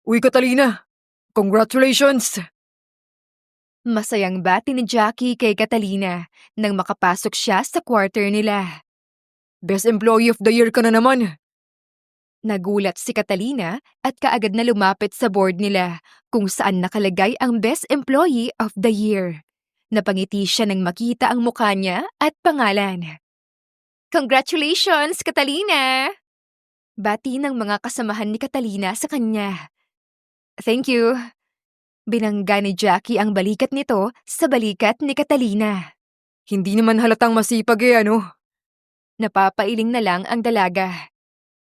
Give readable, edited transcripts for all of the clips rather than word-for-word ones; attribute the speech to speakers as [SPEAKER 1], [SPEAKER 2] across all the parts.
[SPEAKER 1] Uy, Catalina! Congratulations!
[SPEAKER 2] Masayang bati ni Jackie kay Catalina nang makapasok siya sa quarter nila.
[SPEAKER 1] Best Employee of the Year ka na naman!
[SPEAKER 2] Nagulat si Catalina at kaagad na lumapit sa board nila kung saan nakalagay ang Best Employee of the Year. Napangiti siya nang makita ang mukha niya at pangalan. Congratulations, Catalina! Bati ng mga kasamahan ni Catalina sa kanya. Thank you. Binangga ni Jackie ang balikat nito sa balikat ni Catalina.
[SPEAKER 1] Hindi naman halatang masipag ano?
[SPEAKER 2] Napapailing na lang ang dalaga.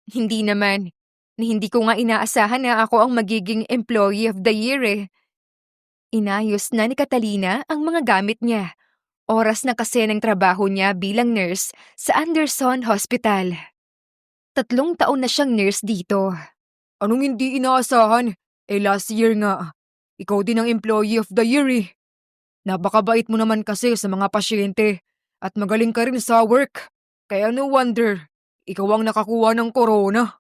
[SPEAKER 2] Hindi naman. Hindi ko nga inaasahan na ako ang magiging Employee of the Year Inayos na ni Catalina ang mga gamit niya. Oras na kasi ng trabaho niya bilang nurse sa Anderson Hospital. 3 taon na siyang nurse dito.
[SPEAKER 1] Anong hindi inaasahan? Last year nga. Ikaw din ang Employee of the Year Napakabait mo naman kasi sa mga pasyente at magaling ka rin sa work. Kaya no wonder, ikaw ang nakakuha ng corona.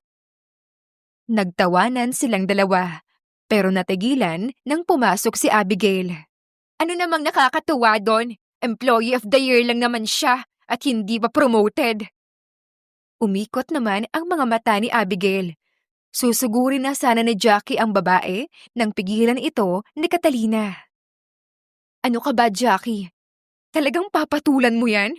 [SPEAKER 2] Nagtawanan silang dalawa, pero natigilan nang pumasok si Abigail. Ano namang nakakatuwa doon? Employee of the Year lang naman siya at hindi pa promoted. Umikot naman ang mga mata ni Abigail. Susugurin na sana ni Jackie ang babae nang pigilan ito ni Catalina. Ano ka ba, Jackie? Talagang papatulan mo yan?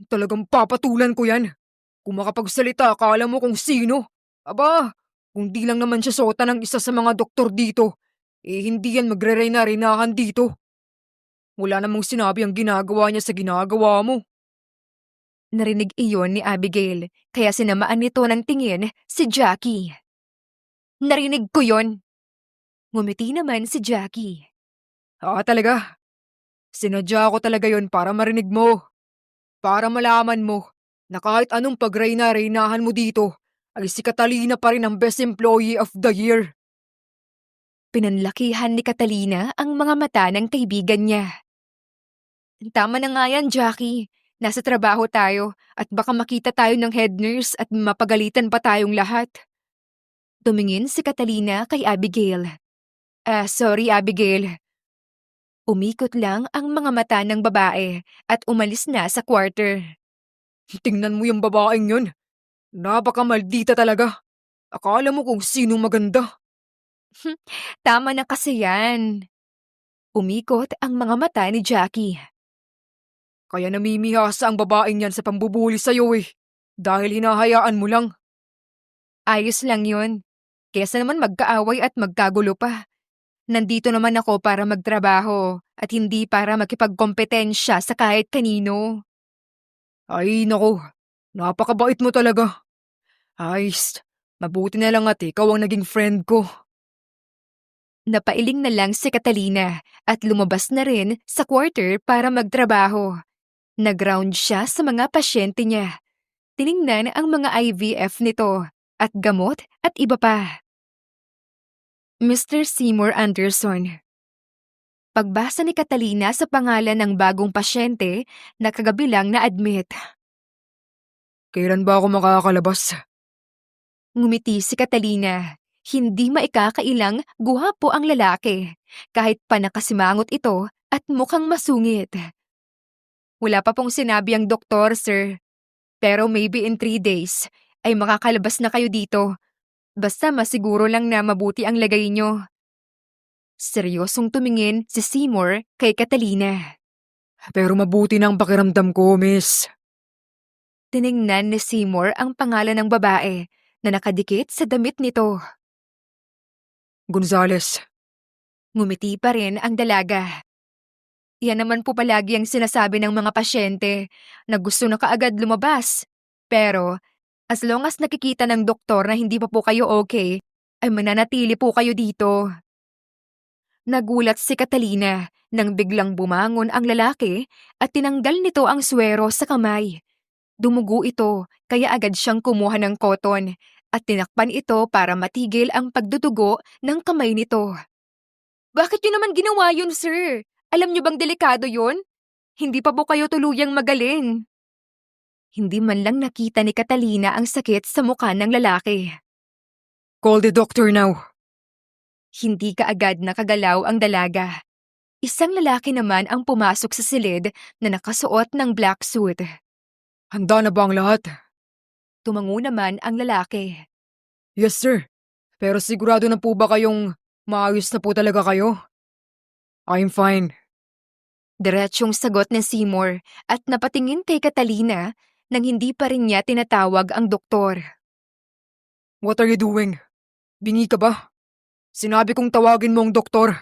[SPEAKER 1] Talagang papatulan ko yan. Kung makapagsalita, akala mo kung sino. Aba, kung di lang naman siya sota ng isa sa mga doktor dito, hindi yan magre-reyna-renahan dito. Wala namang sinabi ang ginagawa niya sa ginagawa mo.
[SPEAKER 2] Narinig iyon ni Abigail, kaya sinamaan nito ng tingin si Jackie. Narinig ko yon. Ngumiti naman si Jackie.
[SPEAKER 1] Talaga? Sinadya ko talaga yon para marinig mo. Para malaman mo na kahit anong pagreyna-reynahan mo dito, ay si Catalina pa rin ang Best Employee of the Year.
[SPEAKER 2] Pinanlakihan ni Catalina ang mga mata ng kaibigan niya. Tama na nga yan, Jackie. Nasa trabaho tayo at baka makita tayo ng head nurse at mapagalitan pa tayong lahat. Tumingin si Catalina kay Abigail. Sorry Abigail. Umikot lang ang mga mata ng babae at umalis na sa quarter.
[SPEAKER 1] Tingnan mo yung babaeng yun. Napaka-maldita talaga. Akala mo kung sinong maganda.
[SPEAKER 2] Tama na kasi yan. Umikot ang mga mata ni Jackie.
[SPEAKER 1] Kaya namimihasa ang babaeng yan sa pambubuli sa'yo dahil hinahayaan mo lang.
[SPEAKER 2] Ayos lang yun. Kesa naman magkaaway at magkagulo pa. Nandito naman ako para magtrabaho at hindi para makipagkompetensya sa kahit kanino.
[SPEAKER 1] Ay nako, napakabait mo talaga. Ay, mabuti na lang at ikaw ang naging friend ko.
[SPEAKER 2] Napailing na lang si Catalina at lumabas na rin sa quarter para magtrabaho. Nag-round siya sa mga pasyente niya. Tiningnan ang mga IVF nito at gamot at iba pa. Mr. Seymour Anderson. Pagbasa ni Catalina sa pangalan ng bagong pasyente na kagabi lang na-admit.
[SPEAKER 1] Kailan ba ako makakalabas?
[SPEAKER 2] Ngumiti si Catalina. Hindi maikakailang guwapo ang lalaki, kahit pa nakasimangot ito at mukhang masungit. Wala pa pong sinabi ang doktor, sir. Pero maybe in 3 days ay makakalabas na kayo dito. Basta masiguro lang na mabuti ang lagay nyo. Seryosong tumingin si Seymour kay Catalina.
[SPEAKER 1] Pero mabuti na ang pakiramdam ko, miss.
[SPEAKER 2] Tiningnan ni Seymour ang pangalan ng babae na nakadikit sa damit nito.
[SPEAKER 1] Gonzales.
[SPEAKER 2] Ngumiti pa rin ang dalaga. Yan naman po palagi ang sinasabi ng mga pasyente na gusto na kaagad lumabas. Pero as long as nakikita ng doktor na hindi pa po kayo okay, ay mananatili po kayo dito. Nagulat si Catalina nang biglang bumangon ang lalaki at tinanggal nito ang swero sa kamay. Dumugo ito kaya agad siyang kumuha ng koton at tinakpan ito para matigil ang pagdudugo ng kamay nito. Bakit niyo naman ginawa yun, sir? Alam niyo bang delikado yun? Hindi pa po kayo tuluyang magaling. Hindi man lang nakita ni Catalina ang sakit sa mukha ng lalaki.
[SPEAKER 1] Call the doctor now.
[SPEAKER 2] Hindi kaagad nakagalaw ang dalaga. Isang lalaki naman ang pumasok sa silid na nakasuot ng black suit.
[SPEAKER 1] Handa na ba ang lahat?
[SPEAKER 2] Tumango naman ang lalaki.
[SPEAKER 1] Yes, sir. Pero sigurado na po ba kayong maayos na po talaga kayo? I'm fine.
[SPEAKER 2] Diretsyong sagot ni Seymour at napatingin kay Catalina nang hindi pa rin niya tinatawag ang doktor.
[SPEAKER 1] What are you doing? Bingi ka ba? Sinabi kong tawagin mo ang doktor.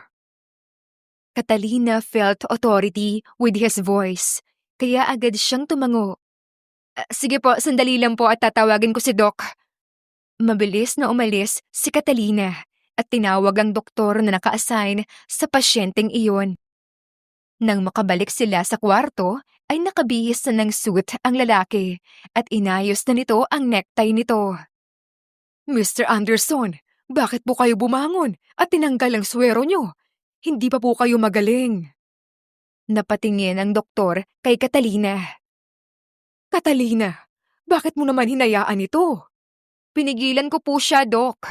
[SPEAKER 2] Catalina felt authority with his voice, kaya agad siyang tumango. Sige po, sandali lang po at tatawagin ko si Doc. Mabilis na umalis si Catalina at tinawag ang doktor na naka-assign sa pasyenteng iyon. Nang makabalik sila sa kwarto, ay nakabihis na ng suit ang lalaki at inayos na nito ang necktie nito.
[SPEAKER 1] Mr. Anderson, bakit po kayo bumangon at tinanggal ang swero nyo? Hindi pa po kayo magaling.
[SPEAKER 2] Napatingin ang doktor kay Catalina.
[SPEAKER 1] Catalina, bakit mo naman hinayaan ito?
[SPEAKER 2] Pinigilan ko po siya, Doc.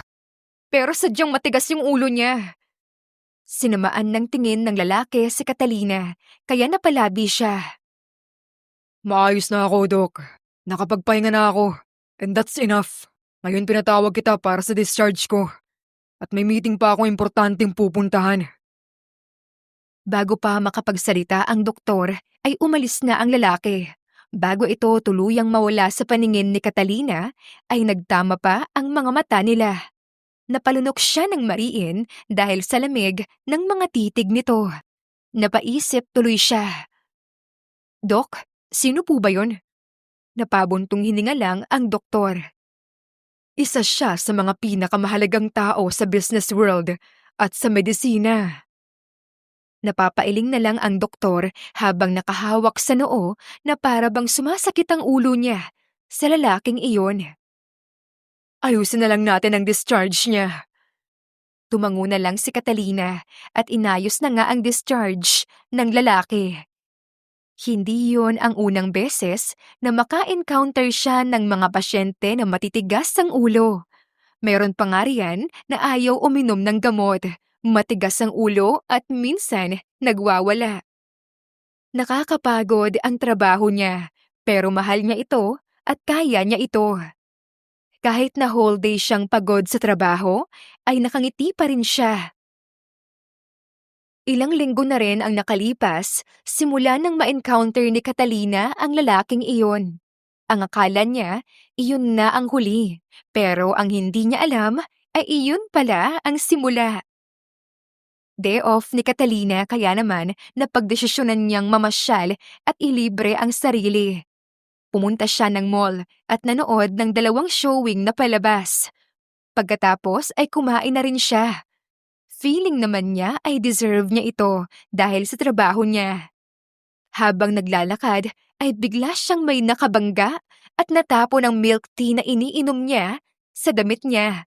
[SPEAKER 2] Pero sadyang matigas yung ulo niya. Sinamaan ng tingin ng lalaki si Catalina, kaya napalabi siya.
[SPEAKER 1] Maayos na ako, Doc. Nakapagpahinga na ako. And that's enough. Ngayon pinatawag kita para sa discharge ko. At may meeting pa akong importanteng pupuntahan.
[SPEAKER 2] Bago pa makapagsalita ang doktor, ay umalis na ang lalaki. Bago ito tuluyang mawala sa paningin ni Catalina, ay nagtama pa ang mga mata nila. Napalunok siya ng mariin dahil sa lamig ng mga titig nito. Napaisip tuloy siya. Dok, sino po ba yun? Napabuntong hininga lang ang doktor.
[SPEAKER 1] Isa siya sa mga pinakamahalagang tao sa business world at sa medisina.
[SPEAKER 2] Napapailing na lang ang doktor habang nakahawak sa noo na para bang sumasakit ang ulo niya sa lalaking iyon.
[SPEAKER 1] Ayusin na lang natin ang discharge niya.
[SPEAKER 2] Tumango na lang si Catalina at inayos na nga ang discharge ng lalaki. Hindi yun ang unang beses na maka-encounter siya ng mga pasyente na matitigas ang ulo. Meron pa nga riyan na ayaw uminom ng gamot, matigas ang ulo at minsan nagwawala. Nakakapagod ang trabaho niya, pero mahal niya ito at kaya niya ito. Kahit na whole day siyang pagod sa trabaho, ay nakangiti pa rin siya. Ilang linggo na rin ang nakalipas simula nang ma-encounter ni Catalina ang lalaking iyon. Ang akala niya, iyon na ang huli. Pero ang hindi niya alam ay iyon pala ang simula. Day off ni Catalina kaya naman napagdesisyonan niyang mamasyal at ilibre ang sarili. Pumunta siya ng mall at nanood ng 2 showing na palabas. Pagkatapos ay kumain na rin siya. Feeling naman niya ay deserve niya ito dahil sa trabaho niya. Habang naglalakad ay bigla siyang may nakabangga at natapon ang milk tea na iniinom niya sa damit niya.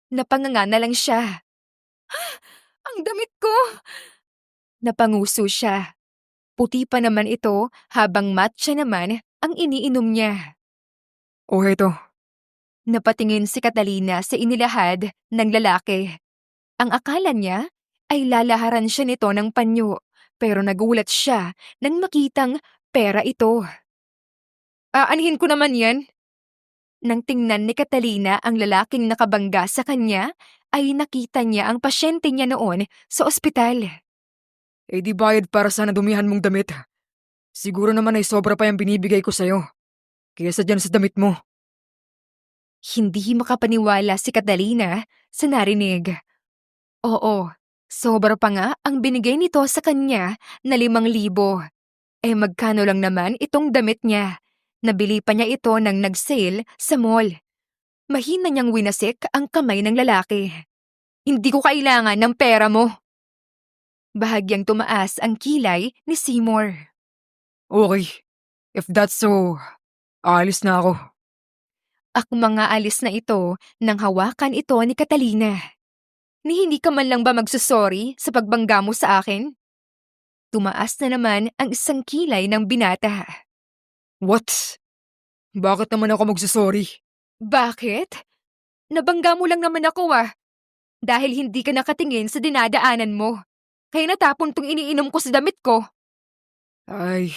[SPEAKER 2] Napanganga na lang siya. Ang damit ko! Napanguso siya. Puti pa naman ito habang matcha naman ang iniinom niya.
[SPEAKER 1] O heto,
[SPEAKER 2] Napatingin si Catalina sa inilahad ng lalaki. Ang akala niya ay lalaharan siya nito ng panyo, pero nagulat siya nang makitang pera ito. Aanhin ko naman yan. Nang tingnan ni Catalina ang lalaking nakabangga sa kanya, ay nakita niya ang pasyente niya noon sa ospital.
[SPEAKER 1] eh di bayad para sa nadumihan mong damit. Siguro naman ay sobra pa yung binibigay ko sa'yo. Kaysa dyan sa damit mo.
[SPEAKER 2] Hindi makapaniwala si Catalina sa narinig. Oo, sobra pa nga ang binigay nito sa kanya na 5,000. Eh magkano lang naman itong damit niya? Nabili pa niya ito nang nag-sale sa mall. Mahina niyang winasik ang kamay ng lalaki. Hindi ko kailangan ng pera mo. Bahagyang tumaas ang kilay ni Seymour.
[SPEAKER 1] Okay, if that's so, aalis na ako.
[SPEAKER 2] Akmang aalis na ito nang hawakan ito ni Catalina. Ni hindi ka man lang ba magsusorry sa pagbangga mo sa akin? Tumaas na naman ang isang kilay ng binata.
[SPEAKER 1] What? Bakit naman ako magsasorry?
[SPEAKER 2] Bakit? Nabangga mo lang naman ako ah. Dahil hindi ka nakatingin sa dinadaanan mo. Kaya natapon tong iniinom ko sa damit ko.
[SPEAKER 1] Ay,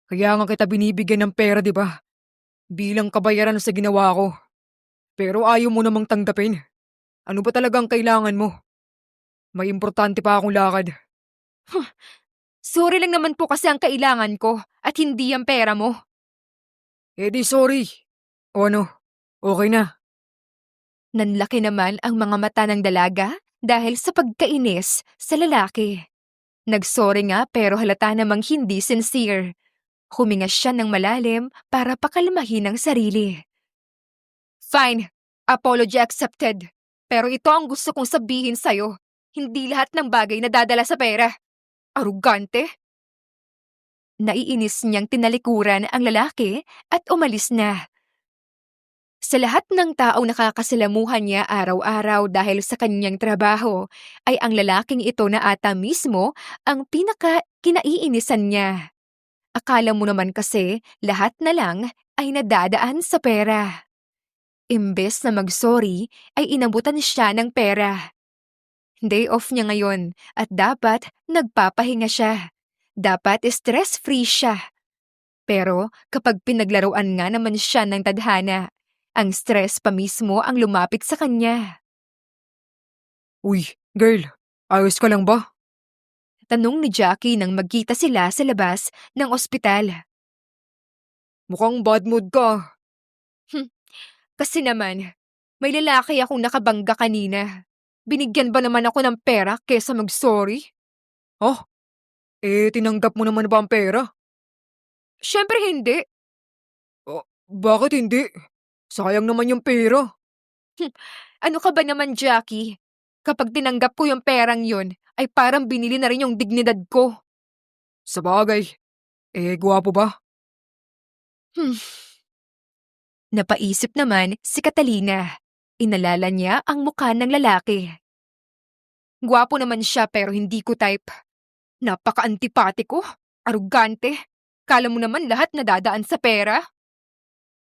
[SPEAKER 1] kaya nga kita binibigyan ng pera, di ba? Bilang kabayaran sa ginawa ko. Pero ayaw mo namang tanggapin. Ano ba talagang kailangan mo? May importante pa akong lakad.
[SPEAKER 2] Sorry lang naman po kasi ang kailangan ko at hindi ang pera mo.
[SPEAKER 1] Eh di sorry. O ano, okay na.
[SPEAKER 2] Nanlaki naman ang mga mata ng dalaga dahil sa pagkainis sa lalaki. Nagsorry nga pero halata namang hindi sincere. Huminga siya ng malalim para pakalmahin ang sarili. Fine, apology accepted. Pero ito ang gusto kong sabihin sa'yo. Hindi lahat ng bagay na dadala sa pera. Arugante. Naiinis niyang tinalikuran ang lalaki at umalis na. Sa lahat ng taong nakakasalamuhan niya araw-araw dahil sa kanyang trabaho, ay ang lalaking ito na ata mismo ang pinaka-kinaiinisan niya. Akala mo naman kasi lahat na lang ay nadadaan sa pera. Imbes na mag-sorry, ay inabutan siya ng pera. Day off niya ngayon at dapat nagpapahinga siya. Dapat stress-free siya. Pero kapag pinaglaruan nga naman siya ng tadhana, ang stress pa mismo ang lumapit sa kanya.
[SPEAKER 1] Uy, girl, ayos ka lang ba?
[SPEAKER 2] Tanong ni Jackie nang magkita sila sa labas ng ospital.
[SPEAKER 1] Mukhang bad mood ka.
[SPEAKER 2] Kasi naman, may lalaki akong nakabangga kanina. Binigyan ba naman ako ng pera kesa mag-sorry?
[SPEAKER 1] Oh, eh tinanggap mo naman ba ang pera?
[SPEAKER 2] Siyempre hindi.
[SPEAKER 1] Bakit hindi? Sayang naman yung pera.
[SPEAKER 2] Ano ka ba naman, Jackie? Kapag tinanggap ko yung perang yun, ay parang binili na rin yung dignidad ko.
[SPEAKER 1] Sa bagay, eh gwapo ba?
[SPEAKER 2] Hmm. Napaisip naman si Catalina. Inalala niya ang mukha ng lalaki. Gwapo naman siya pero hindi ko type. Napaka-antipatiko, arugante. Kala mo naman lahat nadadaan sa pera?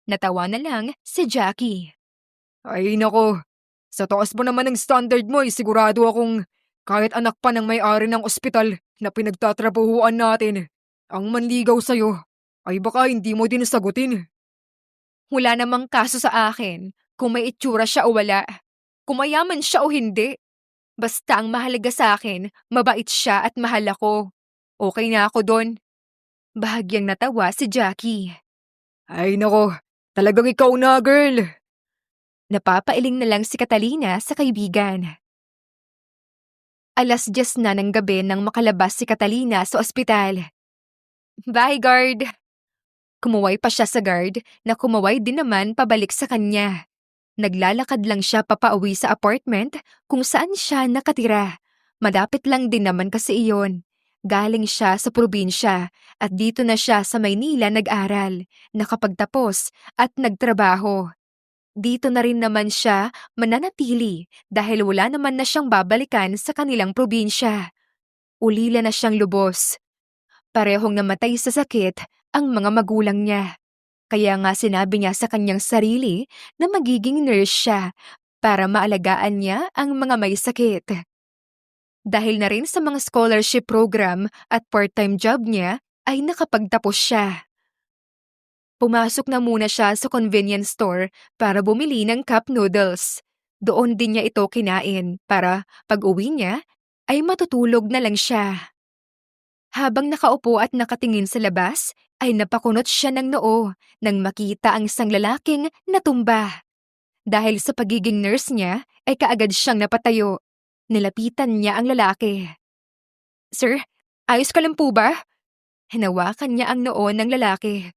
[SPEAKER 2] Natawa na lang si Jackie.
[SPEAKER 1] Ay nako, sa taas mo naman ng standard mo sigurado akong kahit anak pa ng may-ari ng ospital na pinagtatrabahuan natin, ang manligaw sa'yo, ay baka hindi mo din sagutin.
[SPEAKER 2] Wala namang kaso sa akin kung may itsura siya o wala. Kung mayaman siya o hindi. Basta ang mahalaga sa akin, mabait siya at mahal ako. Okay na ako doon. Bahagyang natawa si Jackie.
[SPEAKER 1] Ay nako, talagang ikaw na girl.
[SPEAKER 2] Napapailing na lang si Catalina sa kaibigan. 10:00 na ng gabi nang makalabas si Catalina sa ospital. Bye, guard! Kumuway pa siya sa guard na kumaway din naman pabalik sa kanya. Naglalakad lang siya papauwi sa apartment kung saan siya nakatira. Malapit lang din naman kasi iyon. Galing siya sa probinsya at dito na siya sa Maynila nag-aral, nakapagtapos at nagtrabaho. Dito na rin naman siya mananatili dahil wala naman na siyang babalikan sa kanilang probinsya. Ulila na siyang lubos. Parehong namatay sa sakit ang mga magulang niya. Kaya nga sinabi niya sa kanyang sarili na magiging nurse siya para maalagaan niya ang mga may sakit. Dahil na rin sa mga scholarship program at part-time job niya ay nakapagtapos siya. Pumasok na muna siya sa convenience store para bumili ng cup noodles. Doon din niya ito kinain para pag-uwi niya ay matutulog na lang siya. Habang nakaupo at nakatingin sa labas, ay napakunot siya ng noo nang makita ang isang lalaking natumba. Dahil sa pagiging nurse niya, ay kaagad siyang napatayo. Nilapitan niya ang lalaki. Sir, ayos ka lang po ba? Hinawakan niya ang noo ng lalaki.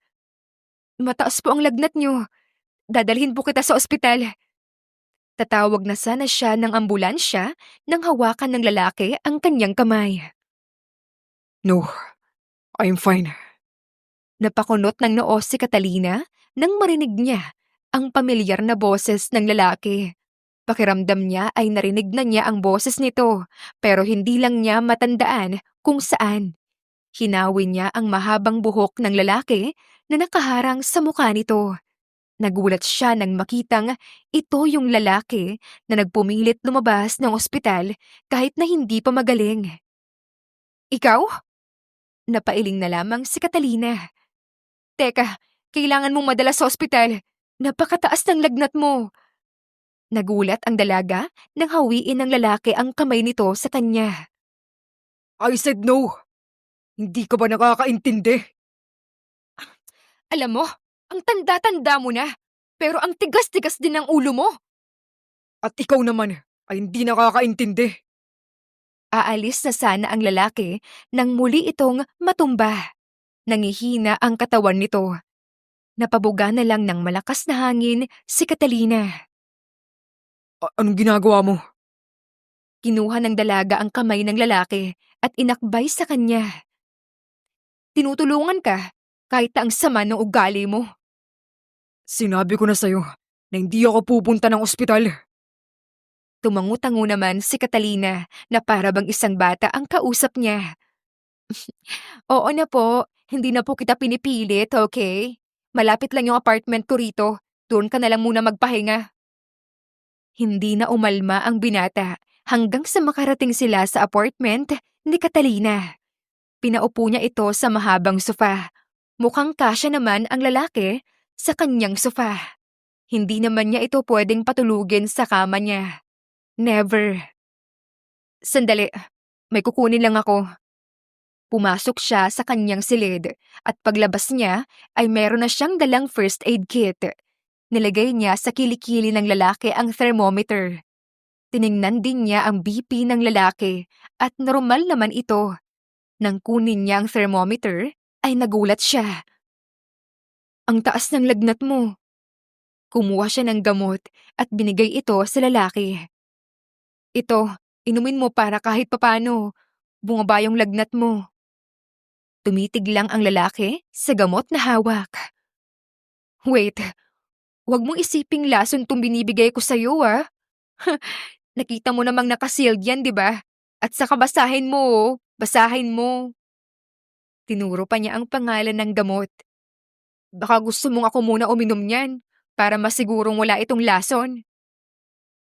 [SPEAKER 2] Mataas po ang lagnat niyo. Dadalhin po kita sa ospital. Tatawag na sana siya ng ambulansya nang hawakan ng lalaki ang kanyang kamay.
[SPEAKER 1] No, I'm fine.
[SPEAKER 2] Napakunot ng noo si Catalina nang marinig niya ang pamilyar na boses ng lalaki. Pakiramdam niya ay narinig na niya ang boses nito pero hindi lang niya matandaan kung saan. Hinawi niya ang mahabang buhok ng lalaki na nakaharang sa mukha nito. Nagulat siya nang makitang ito yung lalaki na nagpumilit lumabas ng ospital kahit na hindi pa magaling. Ikaw? Napailing na lamang si Catalina. Teka, kailangan mong madala sa ospital. Napakataas ng lagnat mo. Nagulat ang dalaga nang hawiin ng lalaki ang kamay nito sa kanya.
[SPEAKER 1] I said no! Hindi ka ba nakakaintindi?
[SPEAKER 2] Alam mo, ang tanda-tanda mo na. Pero ang tigas-tigas din ng ulo mo.
[SPEAKER 1] At ikaw naman ay hindi nakakaintindi.
[SPEAKER 2] Aalis na sana ang lalaki nang muli itong matumba. Nangihina ang katawan nito. Napabuga na lang ng malakas na hangin si Catalina.
[SPEAKER 1] Anong ginagawa mo?
[SPEAKER 2] Kinuha ng dalaga ang kamay ng lalaki at inakbay sa kanya. Tinutulungan ka kahit na ang sama ng ugali mo.
[SPEAKER 1] Sinabi ko na sa'yo na hindi ako pupunta ng ospital.
[SPEAKER 2] Tumango-tango naman si Catalina na para bang isang bata ang kausap niya. Oo na po, hindi na po kita pinipilit, okay? Malapit lang yung apartment ko rito. Doon ka na lang muna magpahinga. Hindi na umalma ang binata hanggang sa makarating sila sa apartment ni Catalina. Pinaupo niya ito sa mahabang sofa. Mukhang kasya naman ang lalaki sa kanyang sofa. Hindi naman niya ito pwedeng patulugin sa kama niya. Never. Sandali, may kukunin lang ako. Pumasok siya sa kanyang silid at paglabas niya ay meron na siyang dalang first aid kit. Nilagay niya sa kilikili ng lalaki ang thermometer. Tiningnan din niya ang BP ng lalaki at normal naman ito. Nang kunin niya ang thermometer ay nagulat siya. Ang taas ng lagnat mo. Kumuha siya ng gamot at binigay ito sa lalaki. Ito, inumin mo para kahit papano. Bumaba yung lagnat mo. Tumitig lang ang lalaki sa gamot na hawak. Wait, wag mong isiping lason tong binibigay ko sa'yo ah. Nakita mo namang nakasealed yan, di ba? At saka basahin mo oh, basahin mo. Tinuro pa niya ang pangalan ng gamot. Baka gusto mong ako muna uminom niyan para masigurong wala itong lason.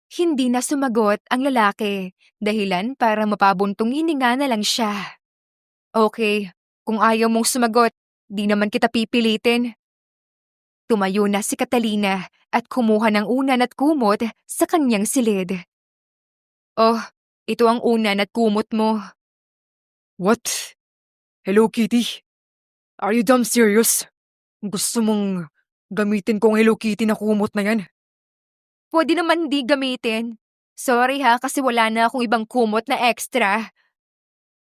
[SPEAKER 2] Hindi na sumagot ang lalaki, dahilan para mapabuntong hininga na lang siya. Okay, kung ayaw mong sumagot, di naman kita pipilitin. Tumayo na si Catalina at kumuha ng unan at kumot sa kanyang silid. Oh, ito ang unan at kumot mo.
[SPEAKER 1] What? Hello, Kitty? Are you damn serious? Gusto mong gamitin ko ang Hello Kitty na kumot na yan?
[SPEAKER 2] Pwede naman di gamitin. Sorry ha kasi wala na akong ibang kumot na extra.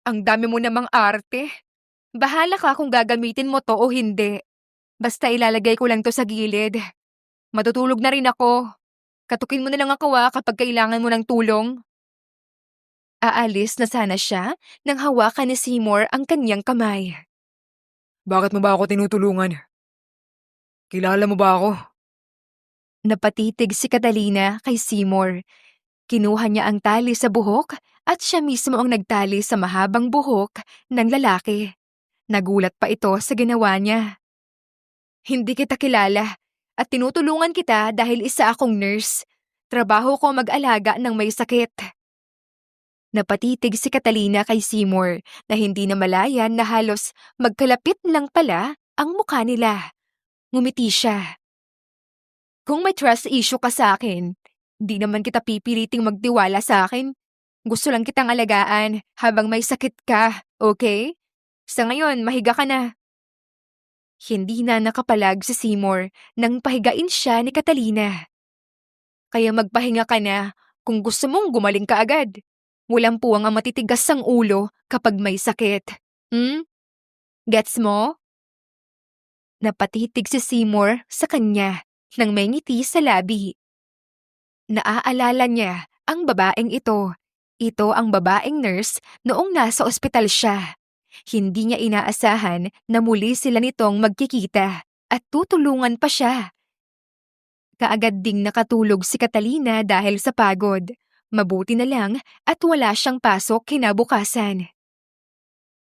[SPEAKER 2] Ang dami mo namang arte. Bahala ka kung gagamitin mo to o hindi. Basta ilalagay ko lang to sa gilid. Matutulog na rin ako. Katukin mo na lang ako kapag kailangan mo ng tulong. Aalis na sana siya nang hawakan ni Seymour ang kanyang kamay.
[SPEAKER 1] Bakit mo ba ako tinutulungan? Kilala mo ba ako?
[SPEAKER 2] Napatitig si Catalina kay Seymour. Kinuha niya ang tali sa buhok at siya mismo ang nagtali sa mahabang buhok ng lalaki. Nagulat pa ito sa ginawa niya. Hindi kita kilala at tinutulungan kita dahil isa akong nurse. Trabaho ko mag-alaga ng may sakit. Napatitig si Catalina kay Seymour na hindi na malayan na halos magkalapit lang pala ang mukha nila. Ngumiti siya. Kung may trust issue ka sa akin, di naman kita pipiliting magtiwala sa akin. Gusto lang kitang alagaan habang may sakit ka, okay? Sa ngayon, mahiga ka na. Hindi na nakapalag si Seymour nang pahigain siya ni Catalina. Kaya magpahinga ka na kung gusto mong gumaling ka agad. Walang puwang ang matitigas ang ulo kapag may sakit. Gets mo? Napatitig si Seymour sa kanya nang may ngiti sa labi. Naaalala niya ang babaeng ito. Ito ang babaeng nurse noong nasa ospital siya. Hindi niya inaasahan na muli sila nitong magkikita at tutulungan pa siya. Kaagad ding nakatulog si Catalina dahil sa pagod. Mabuti na lang at wala siyang pasok kinabukasan.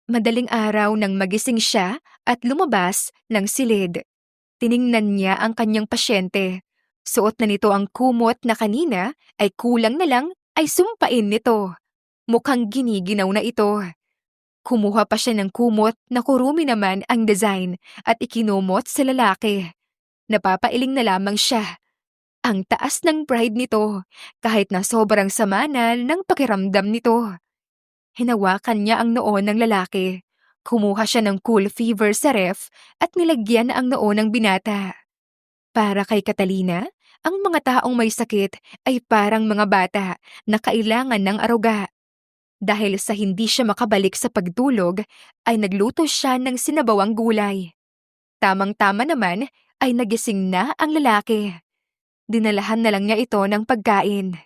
[SPEAKER 2] Madaling araw nang magising siya at lumabas ng silid. Tiningnan niya ang kanyang pasyente. Suot na nito ang kumot na kanina ay kulang na lang ay sumpain nito. Mukhang giniginaw na ito. Kumuha pa siya ng kumot na kurumi naman ang design at ikinumot sa lalaki. Napapailing na lamang siya. Ang taas ng pride nito kahit na sobrang sama na ng pakiramdam nito. Hinawakan niya ang noo ng lalaki. Kumuha siya ng cool fever sa ref at nilagyan ang noo ng binata. Para kay Catalina, ang mga taong may sakit ay parang mga bata na kailangan ng aruga. Dahil sa hindi siya makabalik sa pagtulog, ay nagluto siya ng sinabawang gulay. Tamang-tama naman ay nagising na ang lalaki. Dinalahan na lang niya ito ng pagkain.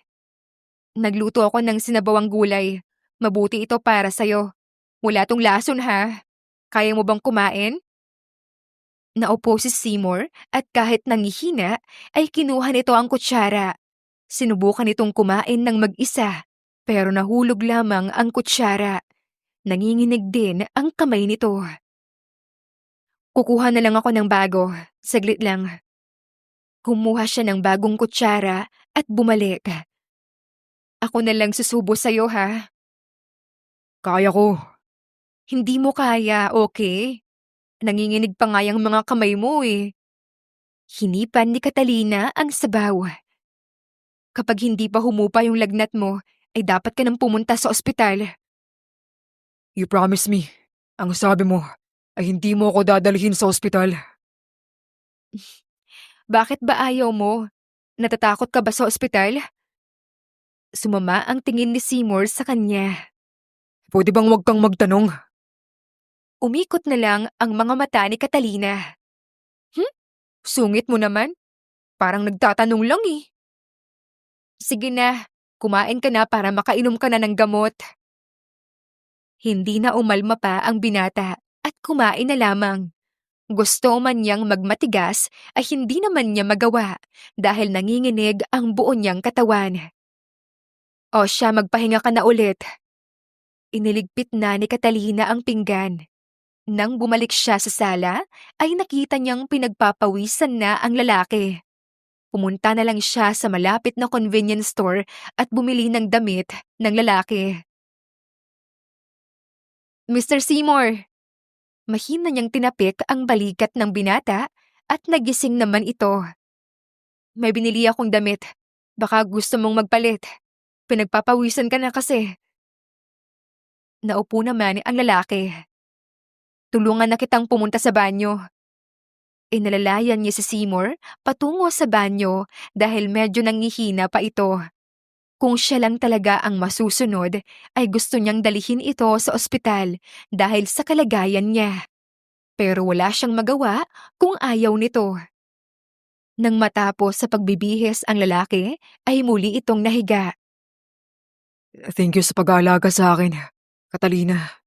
[SPEAKER 2] Nagluto ako ng sinabawang gulay. Mabuti ito para sa'yo. Wala tong lason ha. Kaya mo bang kumain? Naupo si Seymour at kahit nangihina ay kinuha nito ang kutsara. Sinubukan nitong kumain ng mag-isa pero nahulog lamang ang kutsara. Nanginginig din ang kamay nito. Kukuha na lang ako ng bago. Saglit lang. Kumuha siya ng bagong kutsara at bumalik. Ako na lang susubo sa'yo ha.
[SPEAKER 1] Kaya ko.
[SPEAKER 2] Hindi mo kaya, okay? Nanginginig pa nga yung mga kamay mo eh. Hinipan ni Catalina ang sabaw. Kapag hindi pa humupa yung lagnat mo, ay dapat ka nang pumunta sa ospital.
[SPEAKER 1] You promise me. Ang sabi mo ay hindi mo ako dadalhin sa ospital.
[SPEAKER 2] Bakit ba ayaw mo? Natatakot ka ba sa ospital? Sumama ang tingin ni Seymour sa kanya.
[SPEAKER 1] Pwede bang wag kang magtanong?
[SPEAKER 2] Umikot na lang ang mga mata ni Catalina. Sungit mo naman. Parang nagtatanong lang eh. Sige na, kumain ka na para makainom ka na ng gamot. Hindi na umalma pa ang binata at kumain na lamang. Gusto man niyang magmatigas ay hindi naman niya magawa dahil nanginginig ang buo niyang katawan. O siya, magpahinga ka na ulit. Iniligpit na ni Catalina ang pinggan. Nang bumalik siya sa sala, ay nakita niyang pinagpapawisan na ang lalaki. Pumunta na lang siya sa malapit na convenience store at bumili ng damit ng lalaki. Mr. Seymour! Mahina niyang tinapik ang balikat ng binata at nagising naman ito. May binili akong damit. Baka gusto mong magpalit. Pinagpapawisan ka na kasi. Naupo naman ang lalaki. Tulungan na kitang pumunta sa banyo. Inalalayan niya si Seymour patungo sa banyo dahil medyo nangihina pa ito. Kung siya lang talaga ang masusunod, ay gusto niyang dalihin ito sa ospital dahil sa kalagayan niya. Pero wala siyang magawa kung ayaw nito. Nang matapos sa pagbibihis ang lalaki, ay muli itong nahiga.
[SPEAKER 1] Thank you sa pag-aalaga sa akin, Catalina.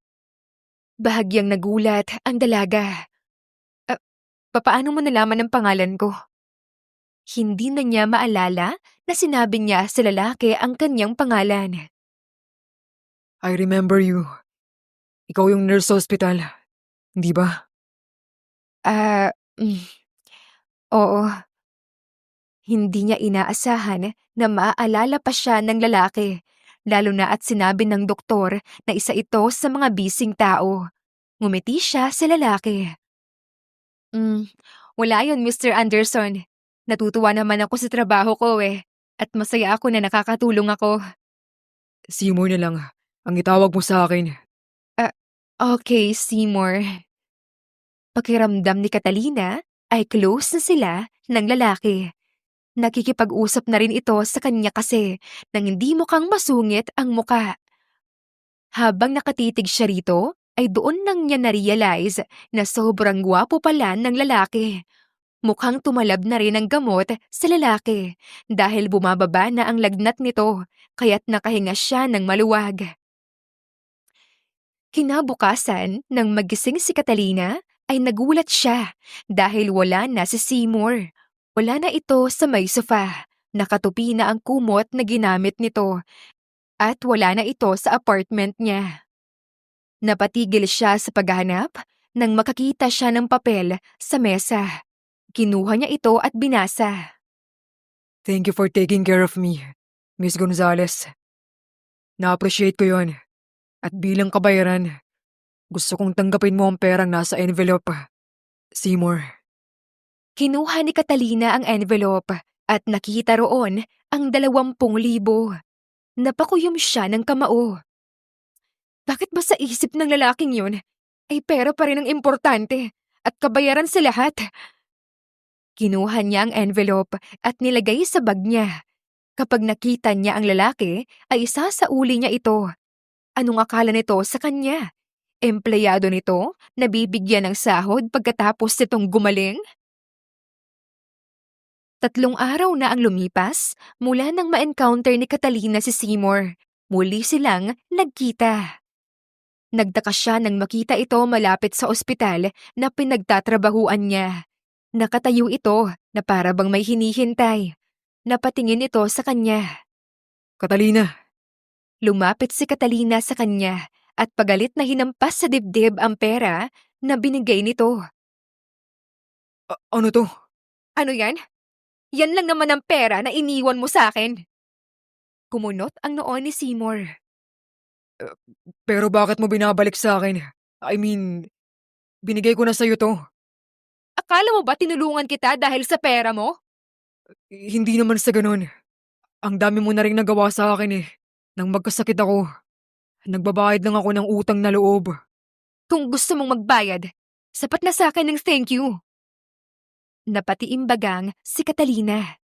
[SPEAKER 2] Bahagyang nagulat ang dalaga. Papaano mo nalaman ang pangalan ko? Hindi na niya maalala na sinabi niya sa lalaki ang kanyang pangalan.
[SPEAKER 1] I remember you. Ikaw yung nurse sa ospital, hindi ba?
[SPEAKER 2] Ah, oo. Hindi niya inaasahan na maaalala pa siya ng lalaki, lalo na at sinabi ng doktor na isa ito sa mga bising tao. Ngumiti siya sa lalaki. Wala yun, Mr. Anderson. Natutuwa naman ako sa trabaho ko eh, at masaya ako na nakakatulong ako.
[SPEAKER 1] Seymour na lang ang itawag mo sa akin.
[SPEAKER 2] Okay, Seymour. Pakiramdam ni Catalina ay close na sila ng lalaki. Nakikipag-usap na rin ito sa kanya kasi nang hindi mukhang masungit ang muka. Habang nakatitig siya rito, ay doon nang niya na-realize na sobrang gwapo pala ng lalaki. Mukhang tumalab na rin ang gamot sa lalaki dahil bumababa na ang lagnat nito kaya't nakahinga siya ng maluwag. Kinabukasan, nang magising si Catalina, ay nagulat siya dahil wala na si Seymour. Wala na ito sa may sofa. Nakatupi na ang kumot na ginamit nito at wala na ito sa apartment niya. Napatigil siya sa paghahanap nang makakita siya ng papel sa mesa. Kinuha niya ito at binasa.
[SPEAKER 1] Thank you for taking care of me, Miss Gonzales. Na-appreciate ko yon. At bilang kabayaran, gusto kong tanggapin mo ang perang nasa envelope, Seymour.
[SPEAKER 2] Kinuha ni Catalina ang envelope at nakita roon ang 20,000. Napakuyom siya ng kamao. Bakit ba sa isip ng lalaking yun ay pera pa rin ang importante at kabayaran sa lahat? Kinuha niya ang envelope at nilagay sa bag niya. Kapag nakita niya ang lalaki, ay isasauli niya ito. Anong akala nito sa kanya? Empleyado nito na bibigyan ng sahod pagkatapos nitong gumaling? 3 araw na ang lumipas mula nang ma-encounter ni Catalina si Seymour. Muli silang nagkita. Nagtaka siya nang makita ito malapit sa ospital na pinagtatrabahuan niya. Nakatayo ito na para bang may hinihintay. Napatingin ito sa kanya.
[SPEAKER 1] Catalina,
[SPEAKER 2] Lumapit si Catalina sa kanya at pagalit na hinampas sa dibdib ang pera na binigay nito.
[SPEAKER 1] ano to?
[SPEAKER 2] Ano yan? Yan lang naman ang pera na iniwan mo sa akin. Kumunot ang noo ni Seymour.
[SPEAKER 1] Pero bakit mo binabalik sa akin? I mean, binigay ko na sa'yo to.
[SPEAKER 2] Akala mo ba tinulungan kita dahil sa pera mo?
[SPEAKER 1] Hindi naman sa ganun. Ang dami mo na rin nagawa sa akin eh. Nang magkasakit ako, nagbabayad lang ako ng utang na loob.
[SPEAKER 2] Kung gusto mong magbayad, sapat na sa akin ng thank you. Napatiimbagang si Catalina.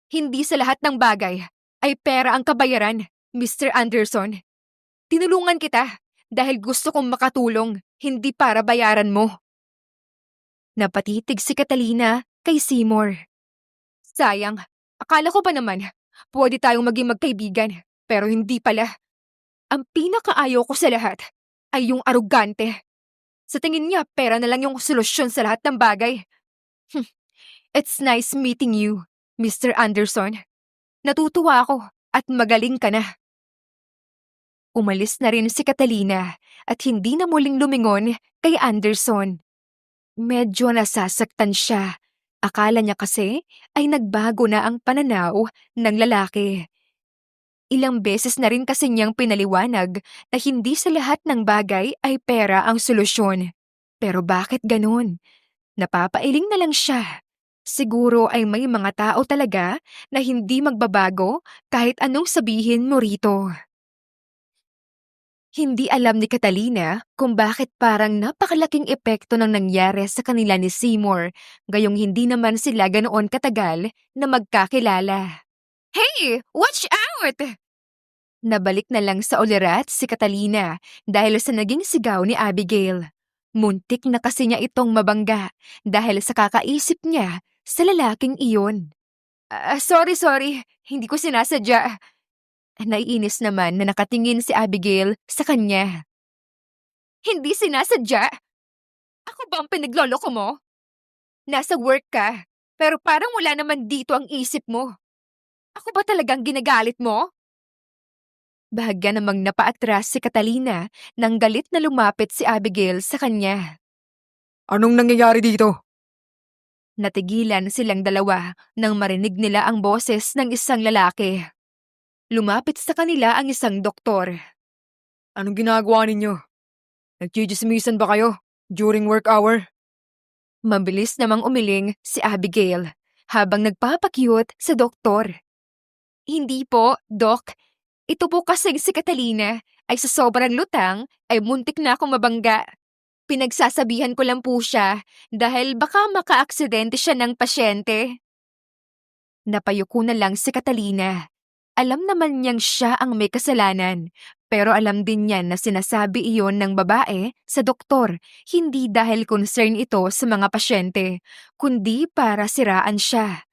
[SPEAKER 2] Hindi sa lahat ng bagay ay pera ang kabayaran, Mr. Anderson. Tinulungan kita dahil gusto kong makatulong, hindi para bayaran mo. Napatitig si Catalina kay Seymour. Sayang, akala ko pa naman, pwede tayong maging magkaibigan, pero hindi pala. Ang pinakaayaw ko sa lahat ay yung arugante. Sa tingin niya, pera na lang yung solusyon sa lahat ng bagay. It's nice meeting you, Mr. Anderson. Natutuwa ako at magaling ka na. Umalis na rin si Catalina at hindi na muling lumingon kay Anderson. Medyo nasasaktan siya. Akala niya kasi ay nagbago na ang pananaw ng lalaki. Ilang beses na rin kasi niyang pinaliwanag na hindi sa lahat ng bagay ay pera ang solusyon. Pero bakit ganun? Napapailing na lang siya. Siguro ay may mga tao talaga na hindi magbabago kahit anong sabihin mo rito. Hindi alam ni Catalina kung bakit parang napakalaking epekto ng nangyari sa kanila ni Seymour, gayong hindi naman sila ganoon katagal na magkakilala. Hey! Watch out! Nabalik na lang sa ulirat si Catalina dahil sa naging sigaw ni Abigail. Muntik na kasi niya itong mabangga dahil sa kakaisip niya sa lalaking iyon. Sorry. Hindi ko sinasadya. Naiinis naman na nakatingin si Abigail sa kanya. Hindi sinasadya? Ako ba ang pinagloloko mo? Nasa work ka, pero parang wala naman dito ang isip mo. Ako ba talagang ginagalit mo? Bahagya namang napaatras si Catalina nang galit na lumapit si Abigail sa kanya.
[SPEAKER 1] Anong nangyayari dito?
[SPEAKER 2] Natigilan silang dalawa nang marinig nila ang boses ng isang lalaki. Lumapit sa kanila ang isang doktor.
[SPEAKER 1] Anong ginagawa ninyo? Nagchichismisan ba kayo during work hour?
[SPEAKER 2] Mabilis namang umiling si Abigail habang nagpapakyut sa doktor. Hindi po, Doc. Ito po kasing si Catalina ay sa sobrang lutang ay muntik na akong mabangga. Pinagsasabihan ko lang po siya dahil baka makaaksidente siya ng pasyente. Napayuko na lang si Catalina. Alam naman niyang siya ang may kasalanan, pero alam din niya na sinasabi iyon ng babae sa doktor, hindi dahil concern ito sa mga pasyente, kundi para siraan siya.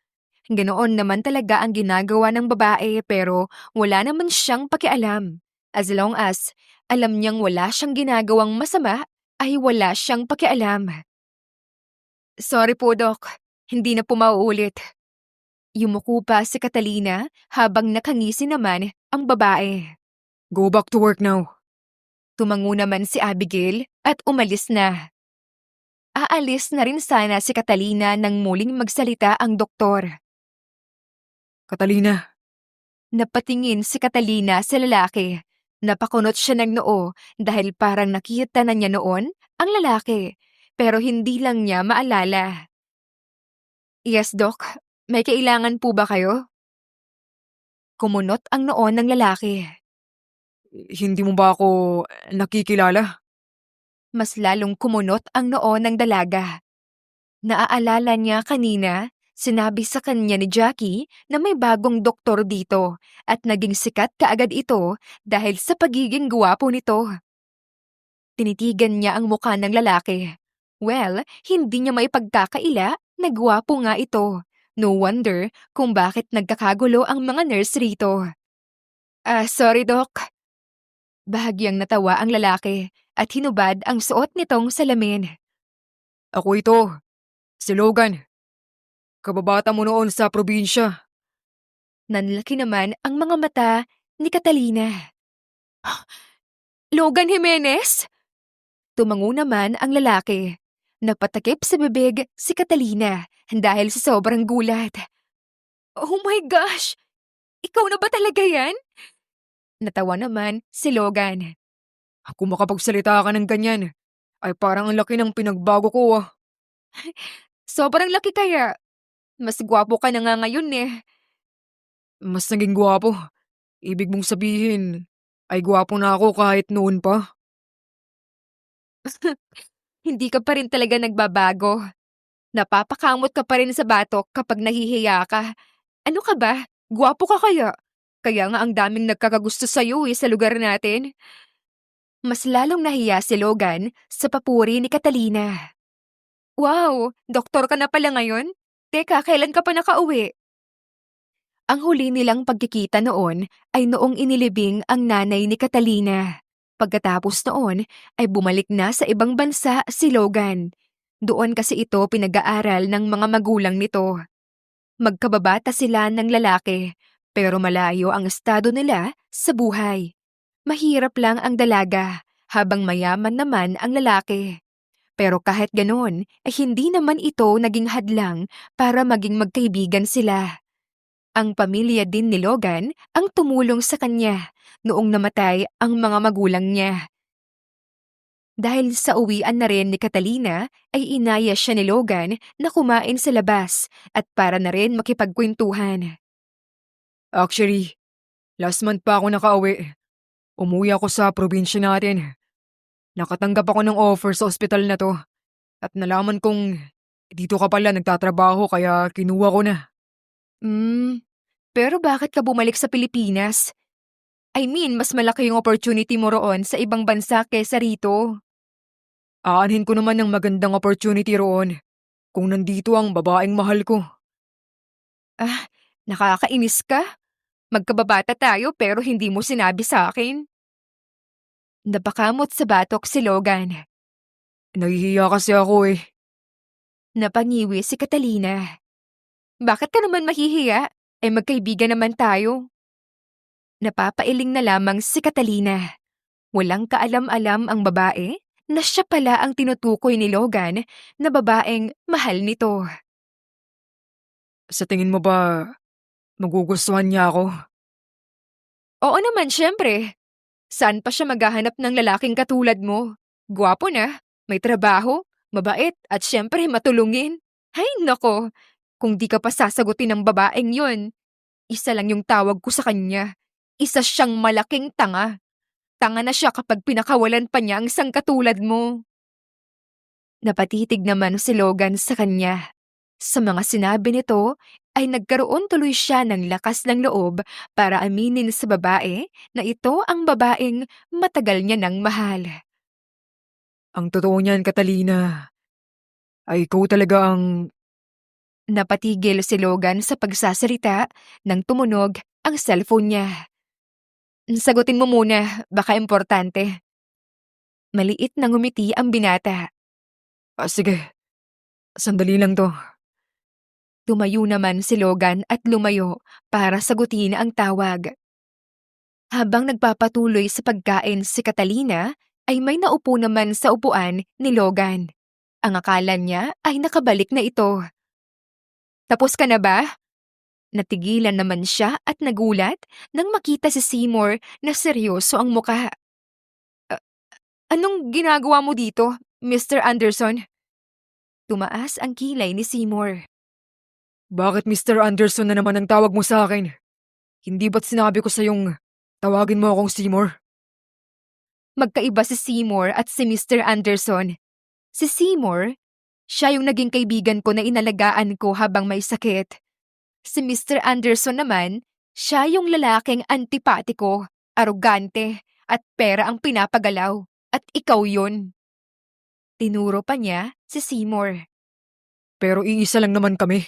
[SPEAKER 2] Ganoon naman talaga ang ginagawa ng babae pero wala naman siyang pakialam. As long as alam niyang wala siyang ginagawang masama, ay wala siyang pakialam. Sorry po, Doc. Hindi na po mauulit. Yumuko pa si Catalina habang nakangisi naman ang babae.
[SPEAKER 1] Go back to work now.
[SPEAKER 2] Tumango naman si Abigail at umalis na. Aalis na rin sana si Catalina nang muling magsalita ang doktor.
[SPEAKER 1] Catalina,
[SPEAKER 2] Napatingin si Catalina sa lalaki. Napakunot siya ng noo dahil parang nakita na niya noon ang lalaki, pero hindi lang niya maalala. Yes, Doc. May kailangan po ba kayo? Kumunot ang noo ng lalaki.
[SPEAKER 1] hindi mo ba ako nakikilala?
[SPEAKER 2] Mas lalong kumunot ang noo ng dalaga. Naaalala niya kanina, sinabi sa kanya ni Jackie na may bagong doktor dito at naging sikat kaagad ito dahil sa pagiging gwapo nito. Tinitigan niya ang mukha ng lalaki. Well, hindi niya maipagkakaila na gwapo nga ito. No wonder kung bakit nagkakagulo ang mga nurse rito. Sorry, Doc. Bahagyang natawa ang lalaki at hinubad ang suot nitong salamin.
[SPEAKER 1] Ako ito, si Logan. Kababata mo noon sa probinsya.
[SPEAKER 2] Nanlaki naman ang mga mata ni Catalina. Logan Jimenez? Tumango naman ang lalaki. Nagpatakip sa bibig si Catalina dahil sa sobrang gulat. Oh my gosh! Ikaw na ba talaga yan? Natawa naman si Logan.
[SPEAKER 1] Kung makapagsalita ka ng ganyan, ay parang ang laki ng pinagbago ko.
[SPEAKER 2] Sobrang laki kaya. Mas gwapo ka na nga ngayon eh.
[SPEAKER 1] Mas naging gwapo. Ibig mong sabihin, ay gwapo na ako kahit noon pa.
[SPEAKER 2] Hindi ka pa rin talaga nagbabago. Napapakamot ka pa rin sa batok kapag nahihiya ka. Ano ka ba? Gwapo ka kaya? Kaya nga ang daming nagkakagusto sa'yo sa lugar natin. Mas lalong nahiya si Logan sa papuri ni Catalina. Wow, doktor ka na pala ngayon? Teka, kailan ka pa nakauwi? Ang huli nilang pagkikita noon ay noong inilibing ang nanay ni Catalina. Pagkatapos noon ay bumalik na sa ibang bansa si Logan. Doon kasi ito pinag-aaral ng mga magulang nito. Magkababata sila ng lalaki, pero malayo ang estado nila sa buhay. Mahirap lang ang dalaga, habang mayaman naman ang lalaki. Pero kahit ganoon, ay hindi naman ito naging hadlang para maging magkaibigan sila. Ang pamilya din ni Logan ang tumulong sa kanya noong namatay ang mga magulang niya. Dahil sa uwian na rin ni Catalina, ay inaya siya ni Logan na kumain sa labas at para na rin makipagkwentuhan.
[SPEAKER 1] Actually, last month pa ako nakauwi. Umuwi ako sa probinsya natin. Nakatanggap ako ng offer sa ospital na to. At nalaman kong dito ka pala nagtatrabaho kaya kinuha ko na.
[SPEAKER 2] Pero bakit ka bumalik sa Pilipinas? I mean, mas malaki yung opportunity mo roon sa ibang bansa kesa rito.
[SPEAKER 1] Aanhin ko naman ng magandang opportunity roon kung nandito ang babaeng mahal ko.
[SPEAKER 2] Nakakainis ka? Magkababata tayo pero hindi mo sinabi sa akin. Napakamot sa batok si Logan.
[SPEAKER 1] Nahihiya kasi ako eh.
[SPEAKER 2] Napangiwi si Catalina. Bakit ka naman mahihiya? Ay magkaibigan naman tayo. Napapailing na lamang si Catalina. Walang kaalam-alam ang babae na siya pala ang tinutukoy ni Logan na babaeng mahal nito.
[SPEAKER 1] Sa tingin mo ba magugustuhan niya ako?
[SPEAKER 2] Oo naman, syempre. Saan pa siya maghahanap ng lalaking katulad mo? Gwapo na, may trabaho, mabait at syempre matulungin. Hay nako, kung di ka pa sasagutin ng babaeng yon, isa lang yung tawag ko sa kanya. Isa siyang malaking tanga. Tanga na siya kapag pinakawalan pa niya ang sangkatulad mo. Napatitig naman si Logan sa kanya. Sa mga sinabi nito, ay nagkaroon tuloy siya ng lakas ng loob para aminin sa babae na ito ang babaeng matagal niya nang mahal.
[SPEAKER 1] Ang totoo niyan, Catalina, ay ikaw talaga ang...
[SPEAKER 2] Napatigil si Logan sa pagsasalita nang tumunog ang cellphone niya. Sagutin mo muna, baka importante. Maliit na ngumiti ang binata.
[SPEAKER 1] Sige, sandali lang to.
[SPEAKER 2] Tumayo naman si Logan at lumayo para sagutin ang tawag. Habang nagpapatuloy sa pagkain si Catalina, ay may naupo naman sa upuan ni Logan. Ang akala niya ay nakabalik na ito. Tapos ka na ba? Natigilan naman siya at nagulat nang makita si Seymour na seryoso ang muka. "A- Anong ginagawa mo dito, Mr. Anderson?" Tumaas ang kilay ni Seymour.
[SPEAKER 1] Bakit Mr. Anderson na naman ang tawag mo sa akin? Hindi ba't sinabi ko sa'yong tawagin mo akong Seymour?
[SPEAKER 2] Magkaiba si Seymour at si Mr. Anderson. Si Seymour, siya yung naging kaibigan ko na inalagaan ko habang may sakit. Si Mr. Anderson naman, siya yung lalaking antipatiko, arogante, at pera ang pinapagalaw. At ikaw yun. Tinuro pa niya si Seymour.
[SPEAKER 1] Pero iisa lang naman kami.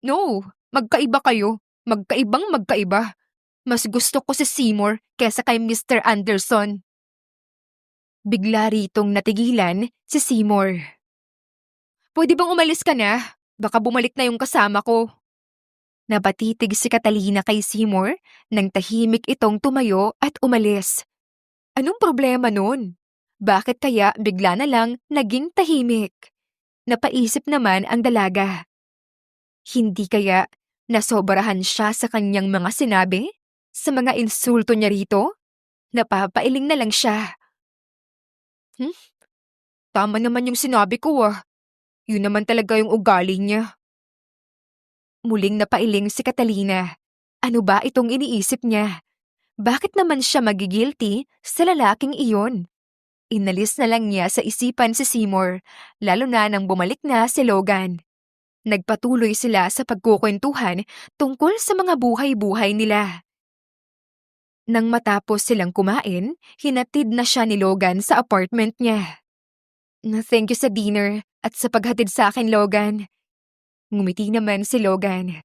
[SPEAKER 2] No, magkaiba kayo. Magkaibang magkaiba. Mas gusto ko si Seymour kesa kay Mr. Anderson. Bigla ritong natigilan si Seymour. Pwede bang umalis ka na? Baka bumalik na yung kasama ko. Napatitig si Catalina kay Seymour nang tahimik itong tumayo at umalis. Anong problema nun? Bakit kaya bigla na lang naging tahimik? Napaisip naman ang dalaga. Hindi kaya nasobrahan siya sa kanyang mga sinabi? Sa mga insulto niya rito? Napapailing na lang siya. Tama naman yung sinabi ko Yun naman talaga yung ugali niya. Muling napailing si Catalina. Ano ba itong iniisip niya? Bakit naman siya magigilty sa lalaking iyon? Inalis na lang niya sa isipan si Seymour, lalo na nang bumalik na si Logan. Nagpatuloy sila sa pagkukwentuhan tungkol sa mga buhay-buhay nila. Nang matapos silang kumain, hinatid na siya ni Logan sa apartment niya. Thank you sa dinner at sa paghatid sa akin, Logan. Ngumiti naman si Logan.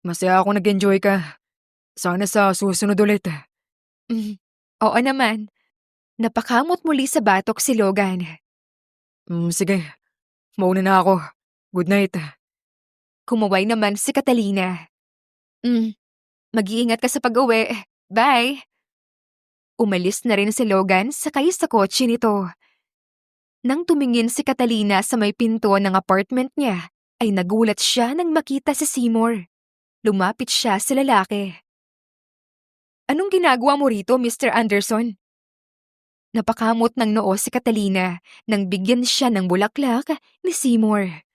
[SPEAKER 1] Masaya ako nag-enjoy ka. Sana sa susunod ulit.
[SPEAKER 2] Oo naman. Napakamot muli sa batok si Logan.
[SPEAKER 1] Sige, mauna na ako. Good night.
[SPEAKER 2] Kumaway naman si Catalina. Mag-iingat ka sa pag-uwi. Bye! Umalis na rin si Logan sakay sa kotse nito. Nang tumingin si Catalina sa may pinto ng apartment niya, ay nagulat siya nang makita si Seymour. Lumapit siya sa lalaki. Anong ginagawa mo rito, Mr. Anderson? Napakamot ng noo si Catalina nang bigyan siya ng bulaklak ni Seymour.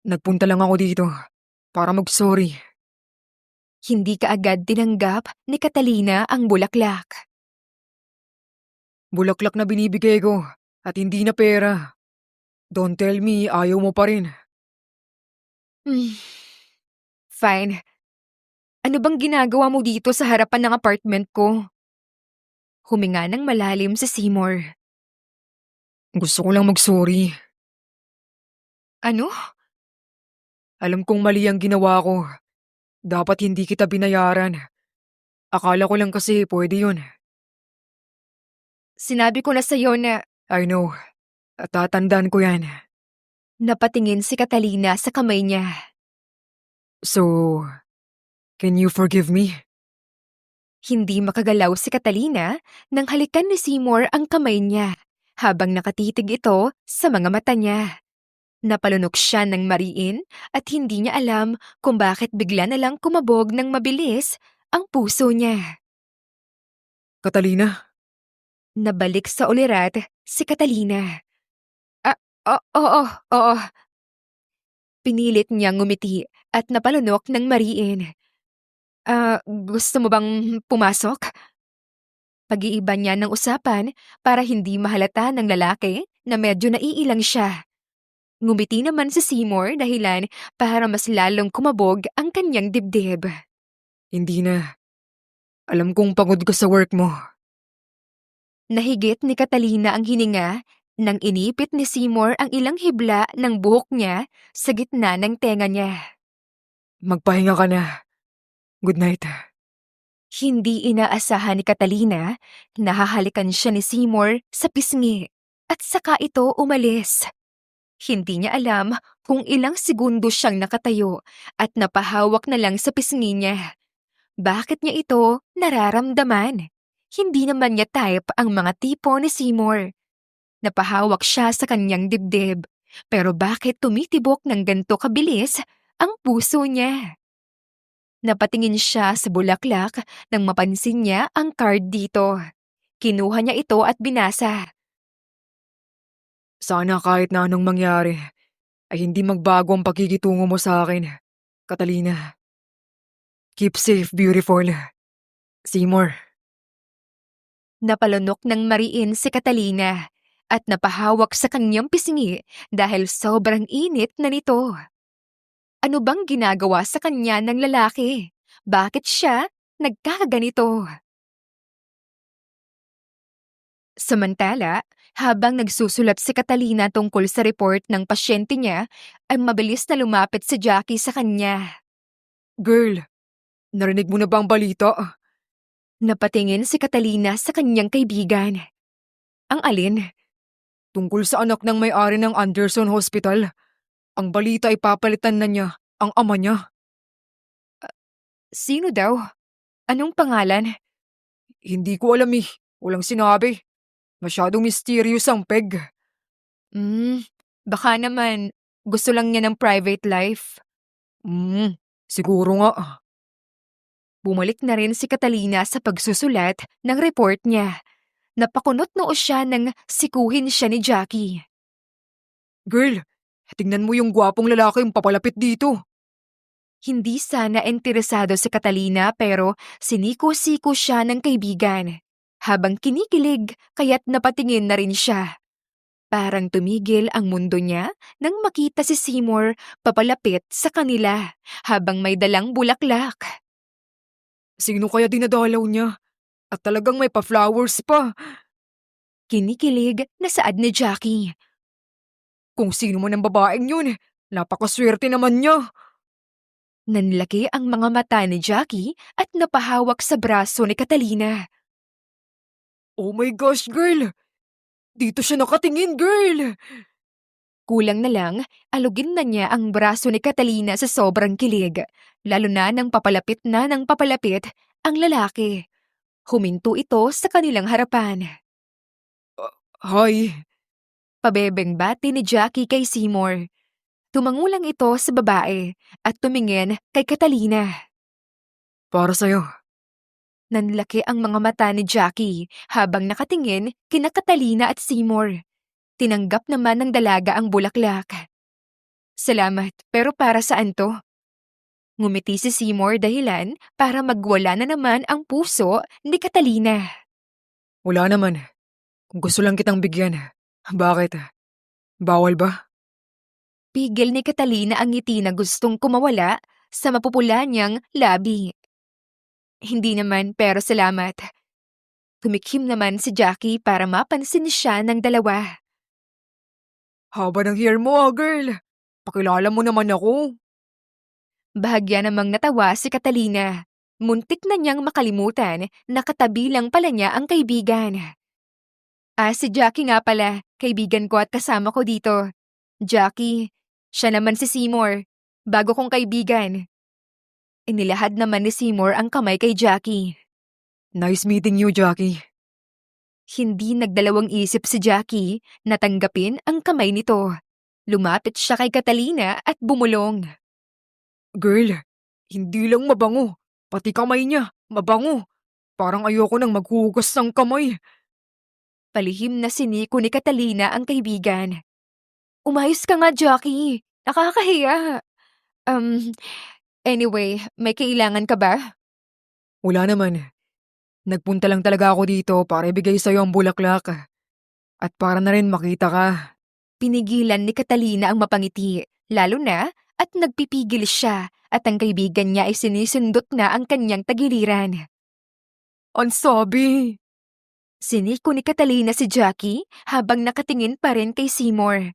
[SPEAKER 1] Nagpunta lang ako dito para mag-sorry.
[SPEAKER 2] Hindi kaagad tinanggap ni Catalina ang bulaklak.
[SPEAKER 1] Bulaklak na binibigay ko at hindi na pera. Don't tell me ayaw mo pa rin.
[SPEAKER 2] Fine. Ano bang ginagawa mo dito sa harapan ng apartment ko? Huminga ng malalim si Seymour.
[SPEAKER 1] Gusto ko lang mag-sorry.
[SPEAKER 2] Ano?
[SPEAKER 1] Alam kong mali ang ginawa ko. Dapat hindi kita binayaran. Akala ko lang kasi pwede yun.
[SPEAKER 2] Sinabi ko na sa'yo na
[SPEAKER 1] I know. At tatandaan ko yan.
[SPEAKER 2] napatingin si Catalina sa kamay niya.
[SPEAKER 1] So, can you forgive me?
[SPEAKER 2] Hindi makagalaw si Catalina nang halikan ni Seymour ang kamay niya habang nakatitig ito sa mga mata niya. Napalunok siya ng mariin at hindi niya alam kung bakit bigla na lang kumabog ng mabilis ang puso niya.
[SPEAKER 1] Catalina?
[SPEAKER 2] Nabalik sa ulirat si Catalina. Oo. Pinilit niyang ngumiti at napalunok ng mariin. Gusto mo bang pumasok? Pag-iiba niya ng usapan para hindi mahalata ng lalaki na medyo naiilang siya. Ngumiti naman si Seymour dahilan para mas lalong kumabog ang kanyang dibdib.
[SPEAKER 1] Hindi na. Alam kong pagod ka sa work mo.
[SPEAKER 2] Nahigit ni Catalina ang hininga nang inipit ni Seymour ang ilang hibla ng buhok niya sa gitna ng tenga niya.
[SPEAKER 1] Magpahinga ka na. Good night.
[SPEAKER 2] Hindi inaasahan ni Catalina na hahalikan siya ni Seymour sa pisngi at saka ito umalis. Hindi niya alam kung ilang segundo siyang nakatayo at napahawak na lang sa pisngi niya. Bakit niya ito nararamdaman? Hindi naman niya type ang mga tipo ni Seymour. Napahawak siya sa kanyang dibdib. Pero bakit tumitibok ng ganito kabilis ang puso niya? Napatingin siya sa bulaklak nang mapansin niya ang card dito. Kinuha niya ito at binasa.
[SPEAKER 1] Sana kahit na anong mangyari, ay hindi magbago ang pagkikitungo mo sa akin, Catalina. Keep safe, beautiful. Seymour.
[SPEAKER 2] Napalunok ng mariin si Catalina at napahawak sa kanyang pisngi dahil sobrang init na nito. Ano bang ginagawa sa kanya ng lalaki? Bakit siya nagkakaganito? Samantala, habang nagsusulat si Catalina tungkol sa report ng pasyente niya, ay mabilis na lumapit si Jackie sa kanya.
[SPEAKER 1] Girl, narinig mo na ba ang balita?
[SPEAKER 2] Napatingin si Catalina sa kanyang kaibigan. Ang alin?
[SPEAKER 1] Tungkol sa anak ng may-ari ng Anderson Hospital. Ang balita ay papalitan na niya ang ama niya.
[SPEAKER 2] Sino daw? Anong pangalan?
[SPEAKER 1] Hindi ko alam eh. Walang sinabi. Masyadong mysterious ang peg.
[SPEAKER 2] Hmm, baka naman gusto lang niya ng private life.
[SPEAKER 1] Siguro nga.
[SPEAKER 2] Bumalik na rin si Catalina sa pagsusulat ng report niya. Napakunot noo siya nang sikuhin siya ni Jackie.
[SPEAKER 1] Girl, tingnan mo yung gwapong lalaking papalapit dito.
[SPEAKER 2] Hindi sana interesado si Catalina pero siniko-siko siya ng kaibigan. Habang kinikilig, kaya't napatingin na rin siya. Parang tumigil ang mundo niya nang makita si Seymour papalapit sa kanila habang may dalang bulaklak.
[SPEAKER 1] Sino kaya dinadalaw niya? At talagang may pa-flowers pa.
[SPEAKER 2] Kinikilig na saad ni Jackie.
[SPEAKER 1] Kung sino man ang babaeng yun, napakaswerte naman niya.
[SPEAKER 2] Nanlaki ang mga mata ni Jackie at napahawak sa braso ni Catalina.
[SPEAKER 1] Oh my gosh, girl! Dito siya nakatingin, girl!
[SPEAKER 2] Kulang na lang, alugin na niya ang braso ni Catalina sa sobrang kilig, lalo na nang papalapit na ng papalapit ang lalaki. Huminto ito sa kanilang harapan.
[SPEAKER 1] Hi.
[SPEAKER 2] Pabebeng bati ni Jackie kay Seymour. Tumangulang ito sa babae at tumingin kay Catalina.
[SPEAKER 1] Para sa'yo.
[SPEAKER 2] Nanlaki ang mga mata ni Jackie habang nakatingin kina Catalina at Seymour. Tinanggap naman ng dalaga ang bulaklak. Salamat, pero para saan to? Ngumiti si Seymour dahilan para magwala na naman ang puso ni Catalina.
[SPEAKER 1] Wala naman. Kung gusto lang kitang bigyan. Bakit? Bawal ba?
[SPEAKER 2] Pigil ni Catalina ang ngiti na gustong kumawala sa mapupula niyang labi. Hindi naman, pero salamat. Tumikhim naman si Jackie para mapansin siya ng dalawa.
[SPEAKER 1] Haba ng hair mo girl. Pakilala mo naman ako.
[SPEAKER 2] Bahagya namang natawa si Catalina. Muntik na niyang makalimutan na katabi lang pala niya ang kaibigan. Si Jackie nga pala, kaibigan ko at kasama ko dito. Jackie, siya naman si Seymour, bago kong kaibigan. Inilahad naman ni Seymour ang kamay kay Jackie.
[SPEAKER 1] Nice meeting you, Jackie.
[SPEAKER 2] Hindi nagdalawang isip si Jackie na tanggapin ang kamay nito. Lumapit siya kay Catalina at bumulong.
[SPEAKER 1] Girl, hindi lang mabango. Pati kamay niya, mabango. Parang ayoko nang maghugas ng kamay.
[SPEAKER 2] Palihim na siniko ni Catalina ang kaibigan. Umayos ka nga, Jackie. Nakakahiya. Anyway, may kailangan ka ba?
[SPEAKER 1] Wala naman. Nagpunta lang talaga ako dito para ibigay sa'yo ang bulaklak. At para na rin makita ka.
[SPEAKER 2] Pinigilan ni Catalina ang mapangiti, lalo na at nagpipigil siya at ang kaibigan niya ay sinisindot na ang kanyang tagiliran.
[SPEAKER 1] Ang sabi.
[SPEAKER 2] Siniko ni Catalina si Jackie habang nakatingin pa rin kay Seymour.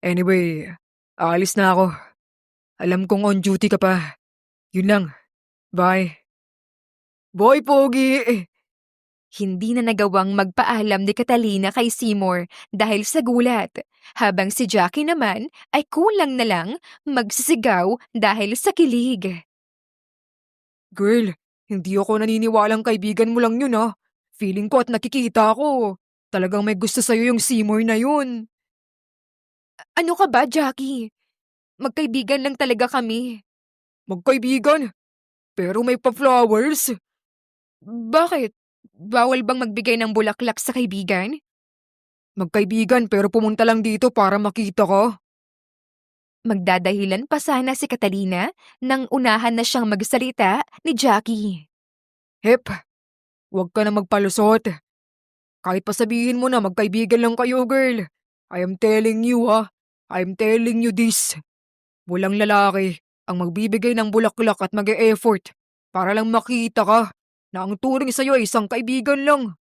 [SPEAKER 1] Anyway, aalis na ako. Alam kong on duty ka pa. Yun lang. Bye. Boy, pogi!
[SPEAKER 2] Hindi na nagawang magpaalam ni Catalina kay Seymour dahil sa gulat, habang si Jackie naman ay kulang na lang magsisigaw dahil sa kilig.
[SPEAKER 1] Girl, hindi ako naniniwalang kaibigan mo lang yun Feeling ko at nakikita ko. Talagang may gusto sa'yo yung Seymour na yun.
[SPEAKER 2] Ano ka ba, Jackie? Magkaibigan lang talaga kami.
[SPEAKER 1] Magkaibigan? Pero may pa-flowers?
[SPEAKER 2] Bakit? Bawal bang magbigay ng bulaklak sa kaibigan?
[SPEAKER 1] Magkaibigan pero pumunta lang dito para makita ka?
[SPEAKER 2] Magdadahilan pa sana si Catalina nang unahan na siyang magsalita ni Jackie.
[SPEAKER 1] Hep, huwag ka na magpalusot. Kahit pa sabihin mo na magkaibigan lang kayo, girl. I am telling you ha. I am telling you this. Walang lalaki ang magbibigay ng bulaklak at mag-e-effort para lang makita ka na ang turing sa'yo ay isang kaibigan lang.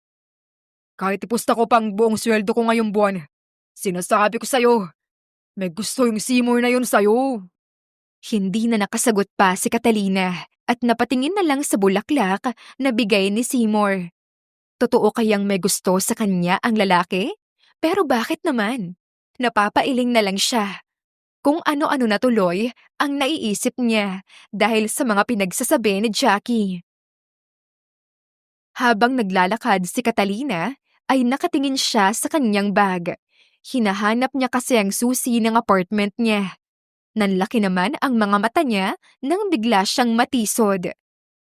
[SPEAKER 1] Kahit ipusta ko pang buong sweldo ko ngayong buwan, sinasabi ko sa'yo, may gusto yung Seymour na yun sa'yo.
[SPEAKER 2] Hindi na nakasagot pa si Catalina at napatingin na lang sa bulaklak na bigay ni Seymour. Totoo kayang may gusto sa kanya ang lalaki? Pero bakit naman? Napapailing na lang siya. Kung ano-ano na tuloy ang naiisip niya dahil sa mga pinagsasabi ni Jackie. Habang naglalakad si Catalina, ay nakatingin siya sa kanyang bag. Hinahanap niya kasi ang susi ng apartment niya. Nanlaki naman ang mga mata niya nang bigla siyang matisod.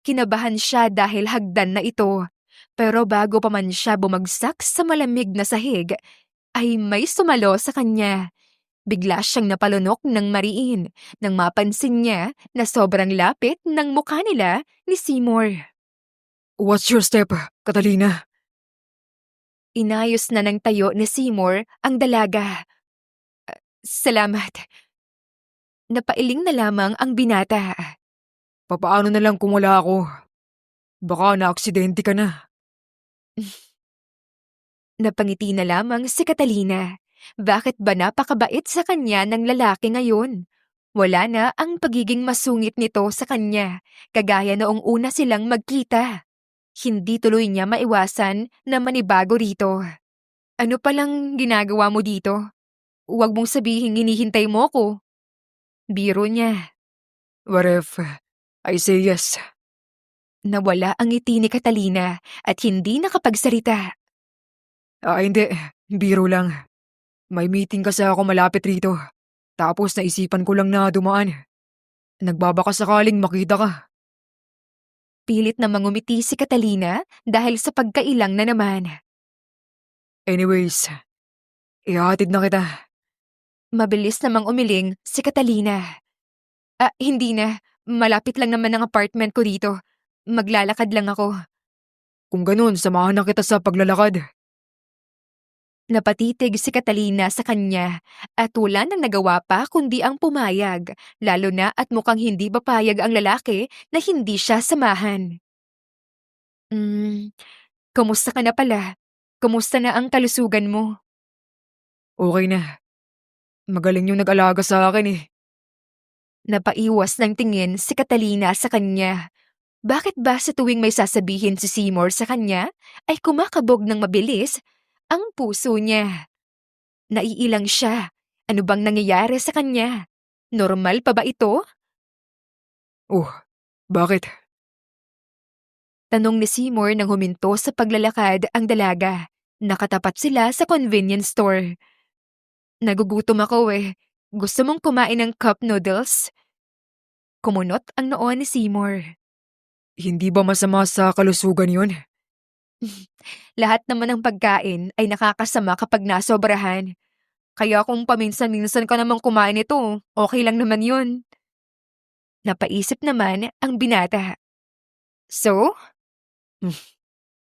[SPEAKER 2] Kinabahan siya dahil hagdan na ito. Pero bago pa man siya bumagsak sa malamig na sahig, ay may sumalo sa kanya. Bigla siyang napalunok ng mariin nang mapansin niya na sobrang lapit ng mukha nila ni Seymour.
[SPEAKER 1] What's your step, Catalina?
[SPEAKER 2] Inayos na ng tayo ni Seymour ang dalaga. Salamat. Napailing na lamang ang binata.
[SPEAKER 1] Papaano na lang kung wala ako? Baka na-aksidente ka na.
[SPEAKER 2] Napangiti na lamang si Catalina. Bakit ba napakabait sa kanya ng lalaki ngayon? Wala na ang pagiging masungit nito sa kanya, kagaya noong una silang magkita. Hindi tuloy niya maiwasan na manibago rito. Ano palang ginagawa mo dito? Huwag mong sabihin hinihintay mo ko. Biro niya.
[SPEAKER 1] What if I say yes?
[SPEAKER 2] Nawala ang ngiti ni Catalina at hindi nakapagsalita.
[SPEAKER 1] Hindi. Biro lang. May meeting kasi ako malapit rito. Tapos naisipan ko lang na dumaan. Nagbabaka sakaling makita ka.
[SPEAKER 2] Pilit na mangumiti si Catalina dahil sa pagkailang na naman.
[SPEAKER 1] Anyways, ihatid na kita.
[SPEAKER 2] Mabilis namang umiling si Catalina. Hindi na. Malapit lang naman ang apartment ko dito. Maglalakad lang ako.
[SPEAKER 1] Kung ganun, samahan na kita sa paglalakad.
[SPEAKER 2] Napatitig si Catalina sa kanya at wala nang nagawa pa kundi ang pumayag, lalo na at mukhang hindi papayag ang lalaki na hindi siya samahan. Kamusta ka na pala? Kamusta na ang kalusugan mo?
[SPEAKER 1] Okay na. Magaling yung nag-alaga sa akin eh.
[SPEAKER 2] Napaiwas ng tingin si Catalina sa kanya. Bakit ba sa tuwing may sasabihin si Seymour sa kanya ay kumakabog ng mabilis ang puso niya? Naiilang siya. Ano bang nangyayari sa kanya? Normal pa ba ito?
[SPEAKER 1] Oh, bakit?
[SPEAKER 2] Tanong ni Seymour nang huminto sa paglalakad ang dalaga. Nakatapat sila sa convenience store. Nagugutom ako eh. Gusto mong kumain ng cup noodles? Kumunot ang noo ni Seymour.
[SPEAKER 1] Hindi ba masama sa kalusugan yun?
[SPEAKER 2] Lahat naman ng pagkain ay nakakasama kapag nasobrahan. Kaya kung paminsan-minsan ka namang kumain ito, okay lang naman yun. Napaisip naman ang binata. So,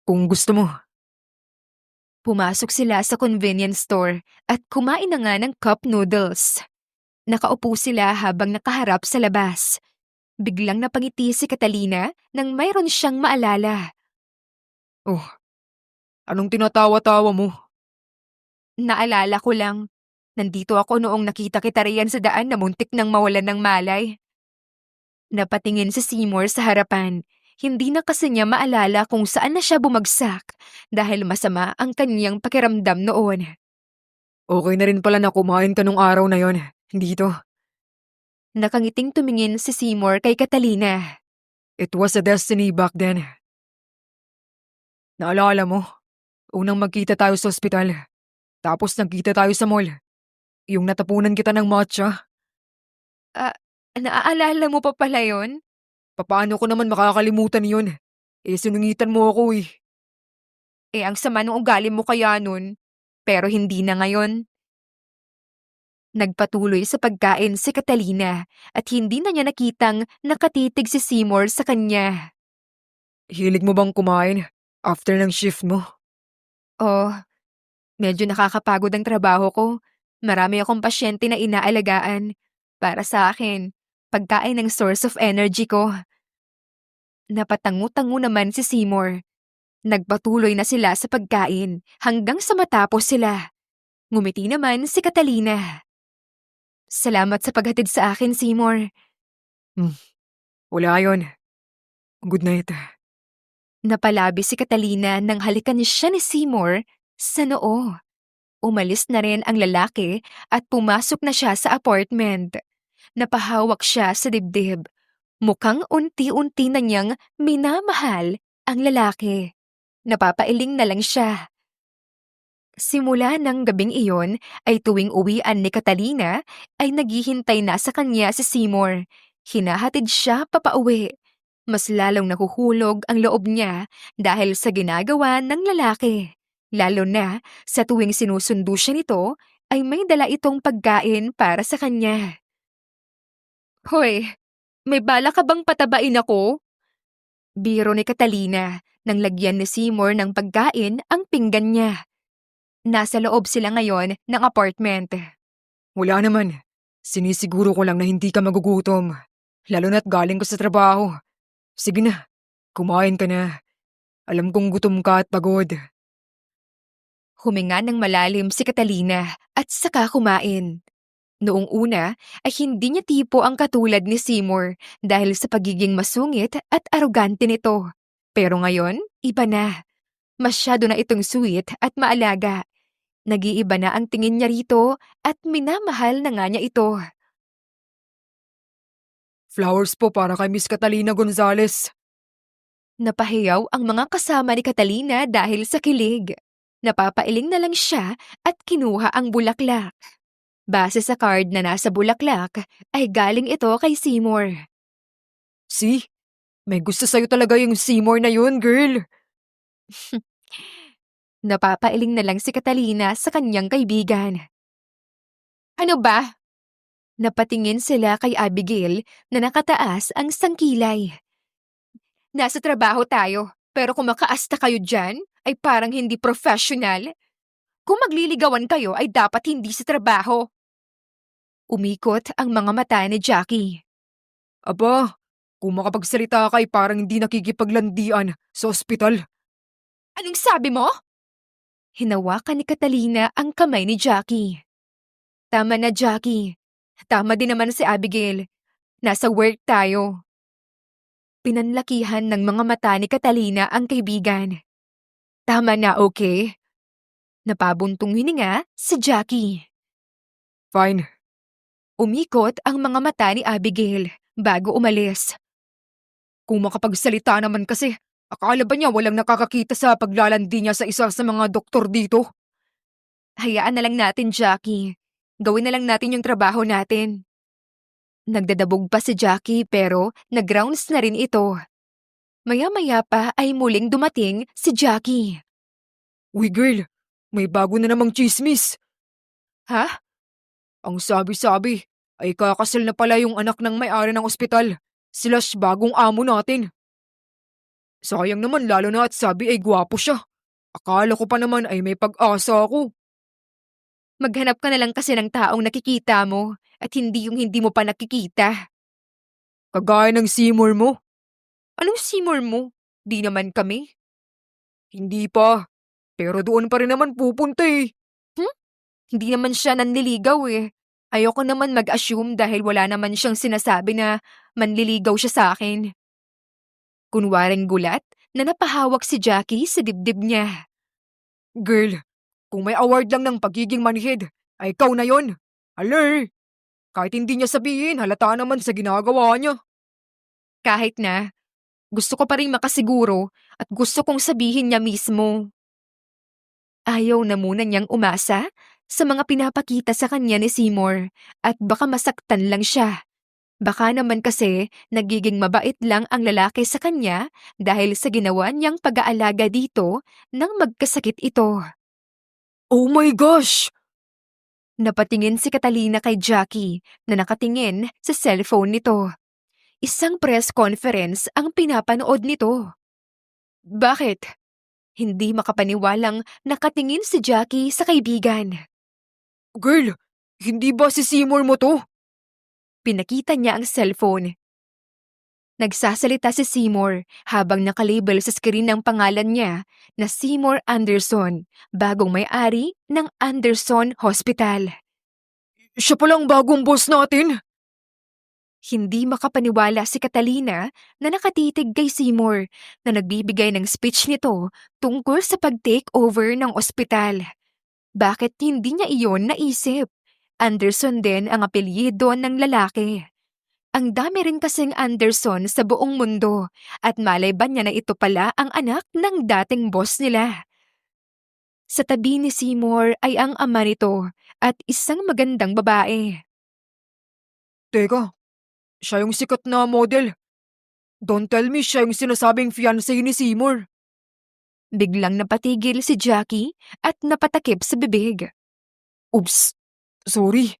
[SPEAKER 1] Kung gusto mo.
[SPEAKER 2] pumasok sila sa convenience store at kumain na nga ng cup noodles. Nakaupo sila habang nakaharap sa labas. Biglang napangiti si Catalina nang mayroon siyang maalala.
[SPEAKER 1] Oh, anong tinatawa-tawa mo?
[SPEAKER 2] Naalala ko lang, nandito ako noong nakita kita riyan sa daan na muntik nang mawalan ng malay. Napatingin si Seymour sa harapan. Hindi na kasi niya maalala kung saan na siya bumagsak dahil masama ang kanyang pakiramdam noon.
[SPEAKER 1] Okay na rin pala na kumain ka nung araw na yon. Dito.
[SPEAKER 2] Nakangiting tumingin si Seymour kay Catalina.
[SPEAKER 1] It was a destiny back then. Naalala mo? Unang magkita tayo sa ospital. Tapos nagkita tayo sa mall. Yung natapunan kita ng matcha.
[SPEAKER 2] Ah, naaalala mo pa pala yon?
[SPEAKER 1] Papaano ko naman makakalimutan yun? Sinungitan mo ako eh.
[SPEAKER 2] Ang sama ng ugali mo kaya nun. Pero hindi na ngayon. Nagpatuloy sa pagkain si Catalina at hindi na niya nakitang nakatitig si Seymour sa kanya.
[SPEAKER 1] Hilig mo bang kumain after ng shift mo?
[SPEAKER 2] Oh, medyo nakakapagod ang trabaho ko. Marami akong pasyente na inaalagaan. Para sa akin, pagkain ang source of energy ko. Napatangu-tangu naman si Seymour. Nagpatuloy na sila sa pagkain hanggang sa matapos sila. Ngumiti naman si Catalina. Salamat sa paghatid sa akin, Seymour.
[SPEAKER 1] Wala yun. Good night.
[SPEAKER 2] Napalabi si Catalina nang halikan siya ni Seymour sa noo. Umalis na rin ang lalaki at pumasok na siya sa apartment. Napahawak siya sa dibdib. Mukhang unti-unti na niyang minamahal ang lalaki. Napapailing na lang siya. Simula ng gabing iyon ay tuwing uwian ni Catalina ay naghihintay na sa kanya si Seymour. Hinahatid siya papauwi. Mas lalong nahuhulog ang loob niya dahil sa ginagawa ng lalaki. Lalo na sa tuwing sinusundo siya nito ay may dala itong pagkain para sa kanya. Hoy, may bala ka bang patabain ako? Biro ni Catalina nang lagyan ni Seymour ng pagkain ang pinggan niya. Nasa loob sila ngayon ng apartment.
[SPEAKER 1] Wala naman. Sinisiguro ko lang na hindi ka magugutom. Lalo na't galing ka sa trabaho. Sige na, kumain ka na. Alam kong gutom ka at pagod.
[SPEAKER 2] Huminga ng malalim si Catalina at saka kumain. Noong una ay hindi niya tipo ang katulad ni Seymour dahil sa pagiging masungit at arogante nito. Pero ngayon, iba na. Masyado na itong sweet at maalaga. Nag-iiba na ang tingin niya rito at minamahal na nga niya ito.
[SPEAKER 1] Flowers po para kay Miss Catalina Gonzalez.
[SPEAKER 2] Napahiyaw ang mga kasama ni Catalina dahil sa kilig. Napapailing na lang siya at kinuha ang bulaklak. Base sa card na nasa bulaklak, ay galing ito kay Seymour.
[SPEAKER 1] See? May gusto sa'yo talaga yung Seymour na yun, girl.
[SPEAKER 2] Napapailing na lang si Catalina sa kanyang kaibigan. Ano ba? Napatingin sila kay Abigail na nakataas ang sangkilay. Nasa trabaho tayo, pero kung makaasta kayo dyan, ay parang hindi professional. Kung magliligawan kayo ay dapat hindi sa trabaho. Umikot ang mga mata ni Jackie.
[SPEAKER 1] Aba, kung makapagsalita ka ay parang hindi nakikipaglandian sa ospital.
[SPEAKER 2] Anong sabi mo? Hinawakan ni Catalina ang kamay ni Jackie. Tama na, Jackie. Tama din naman si Abigail. Nasa work tayo. Pinanlakihan ng mga mata ni Catalina ang kaibigan. Tama na, okay? Napabuntong hininga si Jackie.
[SPEAKER 1] Fine.
[SPEAKER 2] Umikot ang mga mata ni Abigail bago umalis.
[SPEAKER 1] Kung makapagsalita naman kasi, akala ba niya walang nakakakita sa paglalandi niya sa isa sa mga doktor dito?
[SPEAKER 2] Hayaan na lang natin, Jackie. Gawin na lang natin yung trabaho natin. Nagdadabog pa si Jackie pero nag-rounds na rin ito. Maya-maya pa ay muling dumating si Jackie.
[SPEAKER 1] Uy girl, may bago na namang chismis.
[SPEAKER 2] Ha?
[SPEAKER 1] Ang sabi-sabi ay kakasal na pala yung anak ng may-ari ng ospital. Slash bagong amo natin. Sayang naman lalo na at sabi ay gwapo siya. Akala ko pa naman ay may pag-asa ako.
[SPEAKER 2] Maghanap ka na lang kasi ng taong nakikita mo at hindi yung hindi mo pa nakikita.
[SPEAKER 1] Kagaya ng Seymour mo.
[SPEAKER 2] Anong Seymour mo? Di naman kami.
[SPEAKER 1] Hindi pa. Pero doon pa rin naman pupunta eh.
[SPEAKER 2] Hindi naman siya nanliligaw eh. Ayoko naman mag-assume dahil wala naman siyang sinasabi na manliligaw siya sa akin. Kunwaring gulat na napahawak si Jackie sa dibdib niya.
[SPEAKER 1] Girl, kung may award lang ng pagiging manhid, ay ikaw na yon. Aler! Kahit hindi niya sabihin, halata naman sa ginagawa niya.
[SPEAKER 2] Kahit na, gusto ko pa rin makasiguro at gusto kong sabihin niya mismo. Ayaw na muna niyang umasa sa mga pinapakita sa kanya ni Seymour at baka masaktan lang siya. Baka naman kasi nagiging mabait lang ang lalaki sa kanya dahil sa ginawa niyang pag-aalaga dito nang magkasakit ito.
[SPEAKER 1] Oh my gosh!
[SPEAKER 2] Napatingin si Catalina kay Jackie na nakatingin sa cellphone nito. Isang press conference ang pinapanood nito. Bakit? Hindi makapaniwalang nakatingin si Jackie sa kaibigan.
[SPEAKER 1] Girl, hindi ba si Seymour mo to?
[SPEAKER 2] Pinakita niya ang cellphone. Nagsasalita si Seymour habang nakalabel sa screen ng pangalan niya na Seymour Anderson, bagong may-ari ng Anderson Hospital.
[SPEAKER 1] Siya palang bagong boss natin.
[SPEAKER 2] Hindi makapaniwala si Catalina na nakatitig kay Seymour na nagbibigay ng speech nito tungkol sa pag-take over ng ospital. Bakit hindi niya iyon naisip? Anderson din ang apelyido ng lalaki. Ang dami rin kasing Anderson sa buong mundo at malay ba niya na ito pala ang anak ng dating boss nila. Sa tabi ni Seymour ay ang ama nito at isang magandang babae.
[SPEAKER 1] Teka, siya yung sikat na model. Don't tell me siya yung sinasabing fiancé ni Seymour.
[SPEAKER 2] Biglang napatigil si Jackie at napatakip sa bibig.
[SPEAKER 1] Oops, sorry.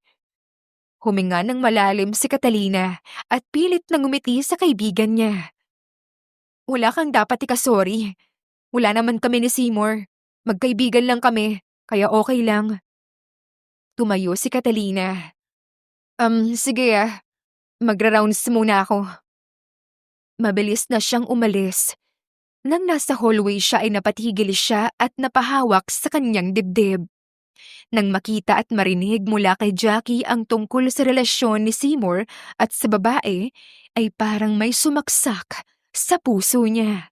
[SPEAKER 2] Huminga ng malalim si Catalina at pilit na ngumiti sa kaibigan niya. Wala kang dapat ikasorry. Wala naman kami ni Seymour. Magkaibigan lang kami, kaya okay lang. Tumayo si Catalina. Sige Magra-rounds muna ako. Mabilis na siyang umalis. Nang nasa hallway siya ay napatigil siya at napahawak sa kanyang dibdib. Nang makita at marinig mula kay Jackie ang tungkol sa relasyon ni Seymour at sa babae, ay parang may sumaksak sa puso niya.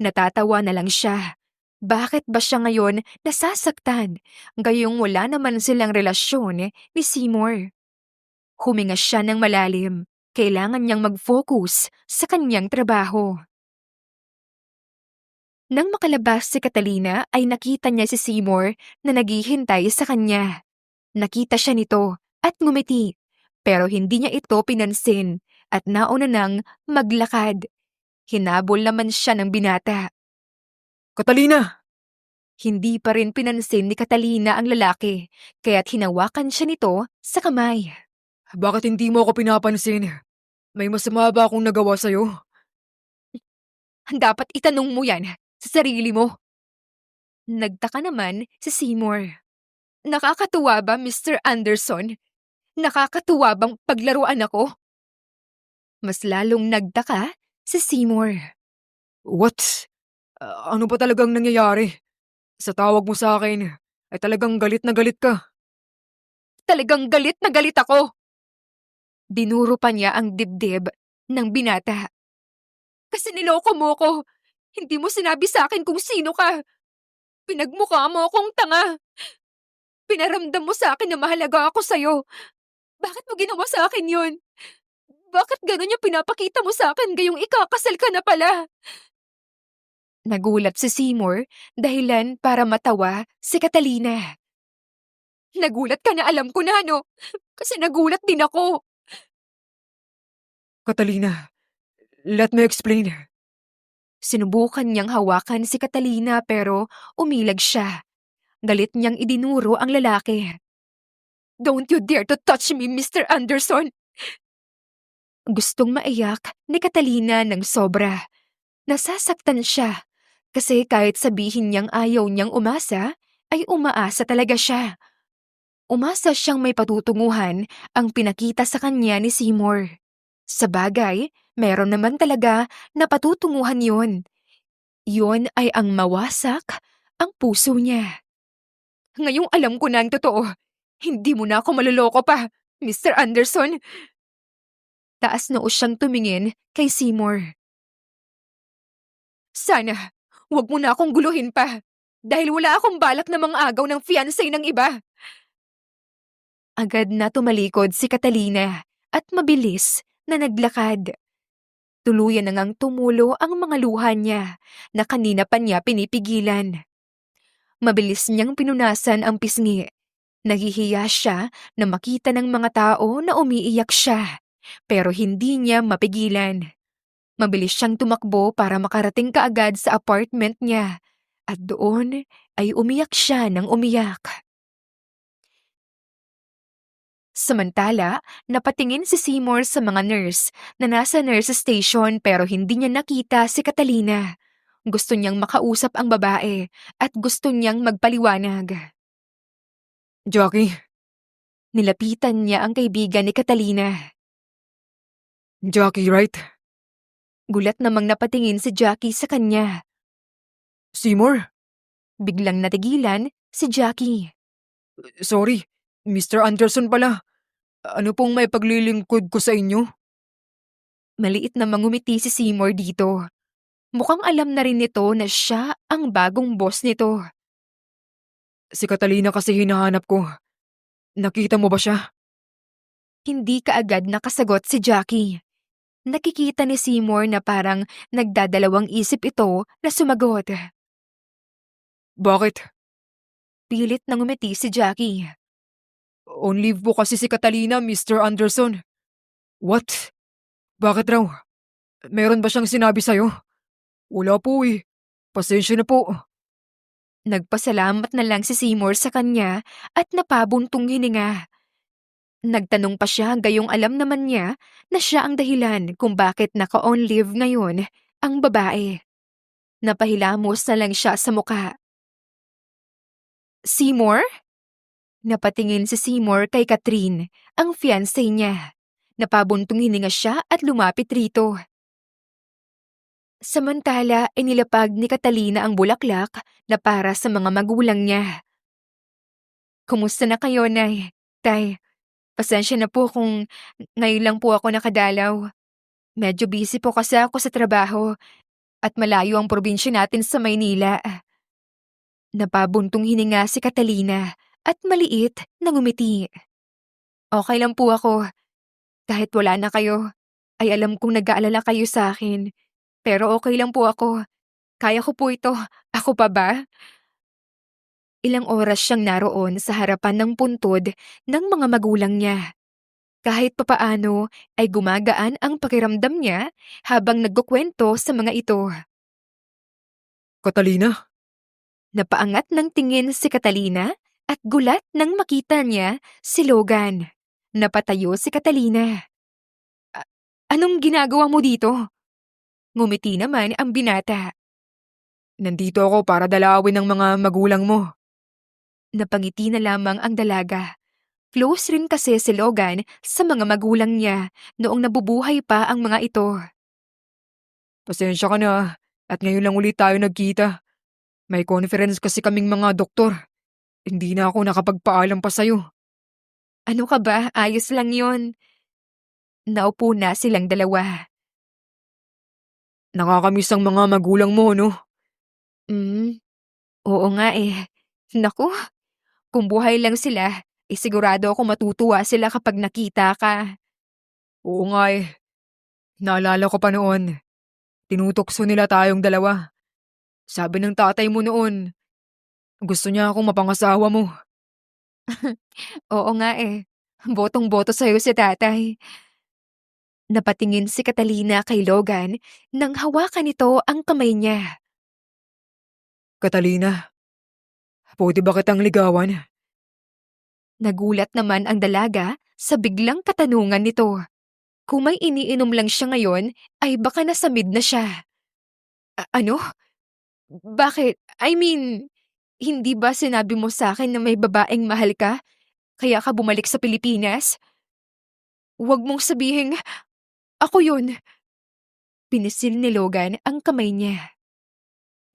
[SPEAKER 2] Natatawa na lang siya. Bakit ba siya ngayon nasasaktan? Gayong wala naman silang relasyon ni Seymour. Huminga siya ng malalim. Kailangan niyang mag-focus sa kanyang trabaho. Nang makalabas si Catalina ay nakita niya si Seymour na naghihintay sa kanya. Nakita siya nito at ngumiti, pero hindi niya ito pinansin at nauna nang maglakad. Hinabol naman siya ng binata.
[SPEAKER 1] Catalina!
[SPEAKER 2] Hindi pa rin pinansin ni Catalina ang lalaki, kaya't hinawakan siya nito sa kamay.
[SPEAKER 1] Bakit hindi mo ako pinapansin? May masama ba akong nagawa sa'yo?
[SPEAKER 2] Dapat itanong mo yan sa sarili mo. Nagtaka naman si Seymour. Nakakatuwa ba, Mr. Anderson? Nakakatuwa bang paglaruan ako? Mas lalong nagtaka si Seymour.
[SPEAKER 1] What? Ano ba talagang nangyayari? Sa tawag mo sa akin, ay talagang galit na galit ka.
[SPEAKER 2] Talagang galit na galit ako. Dinuro pa niya ang dibdib ng binata. Kasi niloko mo ko. Hindi mo sinabi sa akin kung sino ka. Pinagmukha mo akong tanga. Pinaramdam mo sa akin na mahalaga ako sa'yo. Bakit mo ginawa sa akin yun? Bakit ganun yung pinapakita mo sa akin gayong ikakasal ka na pala? Nagulat si Seymour dahilan para matawa si Catalina. Nagulat ka na, alam ko na, no? Kasi nagulat din ako.
[SPEAKER 1] Catalina, let me explain.
[SPEAKER 2] Sinubukan niyang hawakan si Catalina pero umilag siya. Galit niyang idinuro ang lalaki. Don't you dare to touch me, Mr. Anderson! Gustong maiyak ni Catalina ng sobra. Nasasaktan siya kasi kahit sabihin niyang ayaw niyang umasa, ay umaasa talaga siya. Umasa siyang may patutunguhan ang pinakita sa kanya ni Seymour. Sa bagay, meron naman talaga na patutunguhan yun. Yun ay ang mawasak ang puso niya. Ngayong alam ko na ang totoo. Hindi mo na ako maluloko pa, Mr. Anderson. Taas noo siyang tumingin kay Seymour. Sana, wag mo na akong guluhin pa. Dahil wala akong balak na mang-agaw ng fiancé ng iba. Agad na tumalikod si Catalina at mabilis na naglakad. Tuluyan na ngang tumulo ang mga luha niya na kanina pa niya pinipigilan. Mabilis niyang pinunasan ang pisngi. Nahihiya siya na makita ng mga tao na umiiyak siya, pero hindi niya mapigilan. Mabilis siyang tumakbo para makarating kaagad sa apartment niya, at doon ay umiyak siya ng umiyak. Samantala, napatingin si Seymour sa mga nurse na nasa nurse station pero hindi niya nakita si Catalina. Gusto niyang makausap ang babae at gusto niyang magpaliwanag.
[SPEAKER 1] Jackie,
[SPEAKER 2] Nilapitan niya ang kaibigan ni Catalina.
[SPEAKER 1] Jackie, right?
[SPEAKER 2] Gulat namang napatingin si Jackie sa kanya.
[SPEAKER 1] Seymour?
[SPEAKER 2] Biglang natigilan si Jackie.
[SPEAKER 1] Sorry, Mr. Anderson pala. Ano pong may paglilingkod ko sa inyo?
[SPEAKER 2] Maliit na mangumiti si Seymour dito. Mukhang alam na rin nito na siya ang bagong boss nito.
[SPEAKER 1] Si Catalina kasi hinahanap ko. Nakita mo ba siya?
[SPEAKER 2] Hindi kaagad nakasagot si Jackie. Nakikita ni Seymour na parang nagdadalawang isip ito na sumagot.
[SPEAKER 1] Bakit?
[SPEAKER 2] Pilit na ngumiti si Jackie.
[SPEAKER 1] On leave po kasi si Catalina, Mr. Anderson. What? Bakit raw? Meron ba siyang sinabi sa'yo? Wala po eh. Pasensya na po.
[SPEAKER 2] Nagpasalamat na lang si Seymour sa kanya at napabuntong hininga. Nagtanong pa siya gayong alam naman niya na siya ang dahilan kung bakit naka-on leave ngayon ang babae. Napahilamos na lang siya sa muka. Seymour? Napatingin si Seymour kay Catherine, ang fiancé niya. Napabuntong hininga siya at lumapit rito. Samantala, inilapag ni Catalina ang bulaklak na para sa mga magulang niya. Kumusta na kayo, Nay? Tay, pasensya na po kung ngayon lang po ako nakadalaw. Medyo busy po kasi ako sa trabaho at malayo ang probinsya natin sa Maynila. Napabuntong hininga si Catalina at maliit na ngumiti. Okay lang po ako. Kahit wala na kayo, ay alam kong nag-aalala kayo sa akin. Pero okay lang po ako. Kaya ko po ito. Ako pa ba? Ilang oras siyang naroon sa harapan ng puntod ng mga magulang niya. Kahit papaano ay gumagaan ang pakiramdam niya habang nagkukwento sa mga ito.
[SPEAKER 1] Catalina?
[SPEAKER 2] Napaangat ng tingin si Catalina at gulat nang makita niya si Logan. Napatayo si Catalina. Anong ginagawa mo dito? Ngumiti naman ang binata.
[SPEAKER 1] Nandito ako para dalawin ng mga magulang mo.
[SPEAKER 2] Napangiti na lamang ang dalaga. Close rin kasi si Logan sa mga magulang niya noong nabubuhay pa ang mga ito.
[SPEAKER 1] Pasensya ka na at ngayon lang ulit tayo nagkita. May conference kasi kaming mga doktor. Hindi na ako nakapagpaalam pa sa'yo.
[SPEAKER 2] Ano ka ba? Ayos lang yon. Naupo na silang dalawa.
[SPEAKER 1] Nakakamiss ang mga magulang mo, no?
[SPEAKER 2] Hmm, oo nga eh. Naku, kung buhay lang sila, sigurado ako matutuwa sila kapag nakita ka.
[SPEAKER 1] Oo nga eh. Naalala ko pa noon. Tinutokso nila tayong dalawa. Sabi ng tatay mo noon, gusto niya akong mapangasawa mo.
[SPEAKER 2] Oo nga eh. Botong-boto sa'yo si tatay. Napatingin si Catalina kay Logan nang hawakan nito ang kamay niya.
[SPEAKER 1] Catalina, pwede ba kitang ligawan?
[SPEAKER 2] Nagulat naman ang dalaga sa biglang katanungan nito. Kung may iniinom lang siya ngayon, ay baka nasamid na siya. Ano? Bakit? I mean, hindi ba sinabi mo sa akin na may babaeng mahal ka, kaya ka bumalik sa Pilipinas? Huwag mong sabihin, ako yun. Pinisil ni Logan ang kamay niya.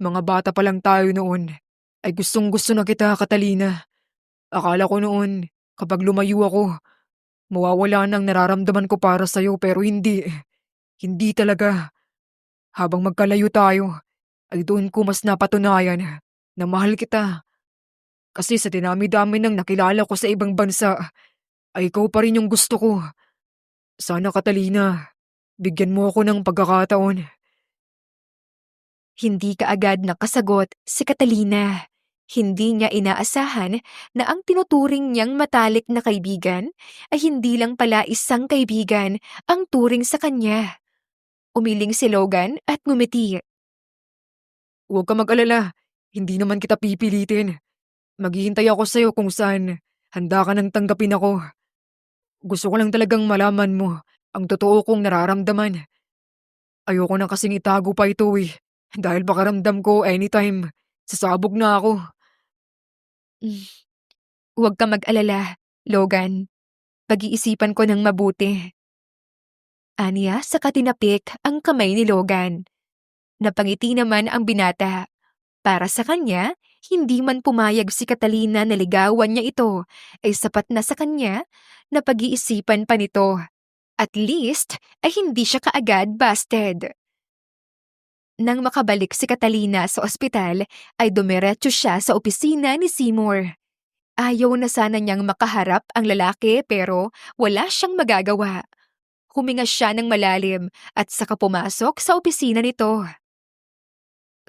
[SPEAKER 1] Mga bata pa lang tayo noon. Ay gustong gusto na kita, Catalina. Akala ko noon, kapag lumayo ako, mawawala na ang nararamdaman ko para sa'yo pero hindi. Hindi talaga. Habang magkalayo tayo, ay doon ko mas napatunayan na mahal kita. Kasi sa dinami-dami ng nakilala ko sa ibang bansa, ay ikaw pa rin yung gusto ko. Sana, Catalina, bigyan mo ako ng pagkakataon.
[SPEAKER 2] Hindi kaagad nakasagot si Catalina. Hindi niya inaasahan na ang tinuturing niyang matalik na kaibigan ay hindi lang pala isang kaibigan ang turing sa kanya. Umiling si Logan at ngumiti.
[SPEAKER 1] Huwag ka mag-alala. Hindi naman kita pipilitin. Maghihintay ako sa'yo kung saan handa ka nang tanggapin ako. Gusto ko lang talagang malaman mo ang totoo kong nararamdaman. Ayoko na kasing itago pa ito eh. Dahil pakaramdam ko anytime, sasabog na ako.
[SPEAKER 2] Mm, Huwag ka mag-alala, Logan. Pag-iisipan ko ng mabuti. Aniya sa katinapik ang kamay ni Logan. Napangiti naman ang binata. Para sa kanya, hindi man pumayag si Catalina na ligawan niya ito, ay sapat na sa kanya na pag-iisipan pa nito. At least ay hindi siya kaagad busted. Nang makabalik si Catalina sa ospital, ay dumiretso siya sa opisina ni Seymour. Ayaw na sana niyang makaharap ang lalaki pero wala siyang magagawa. Huminga siya ng malalim at saka pumasok sa opisina nito.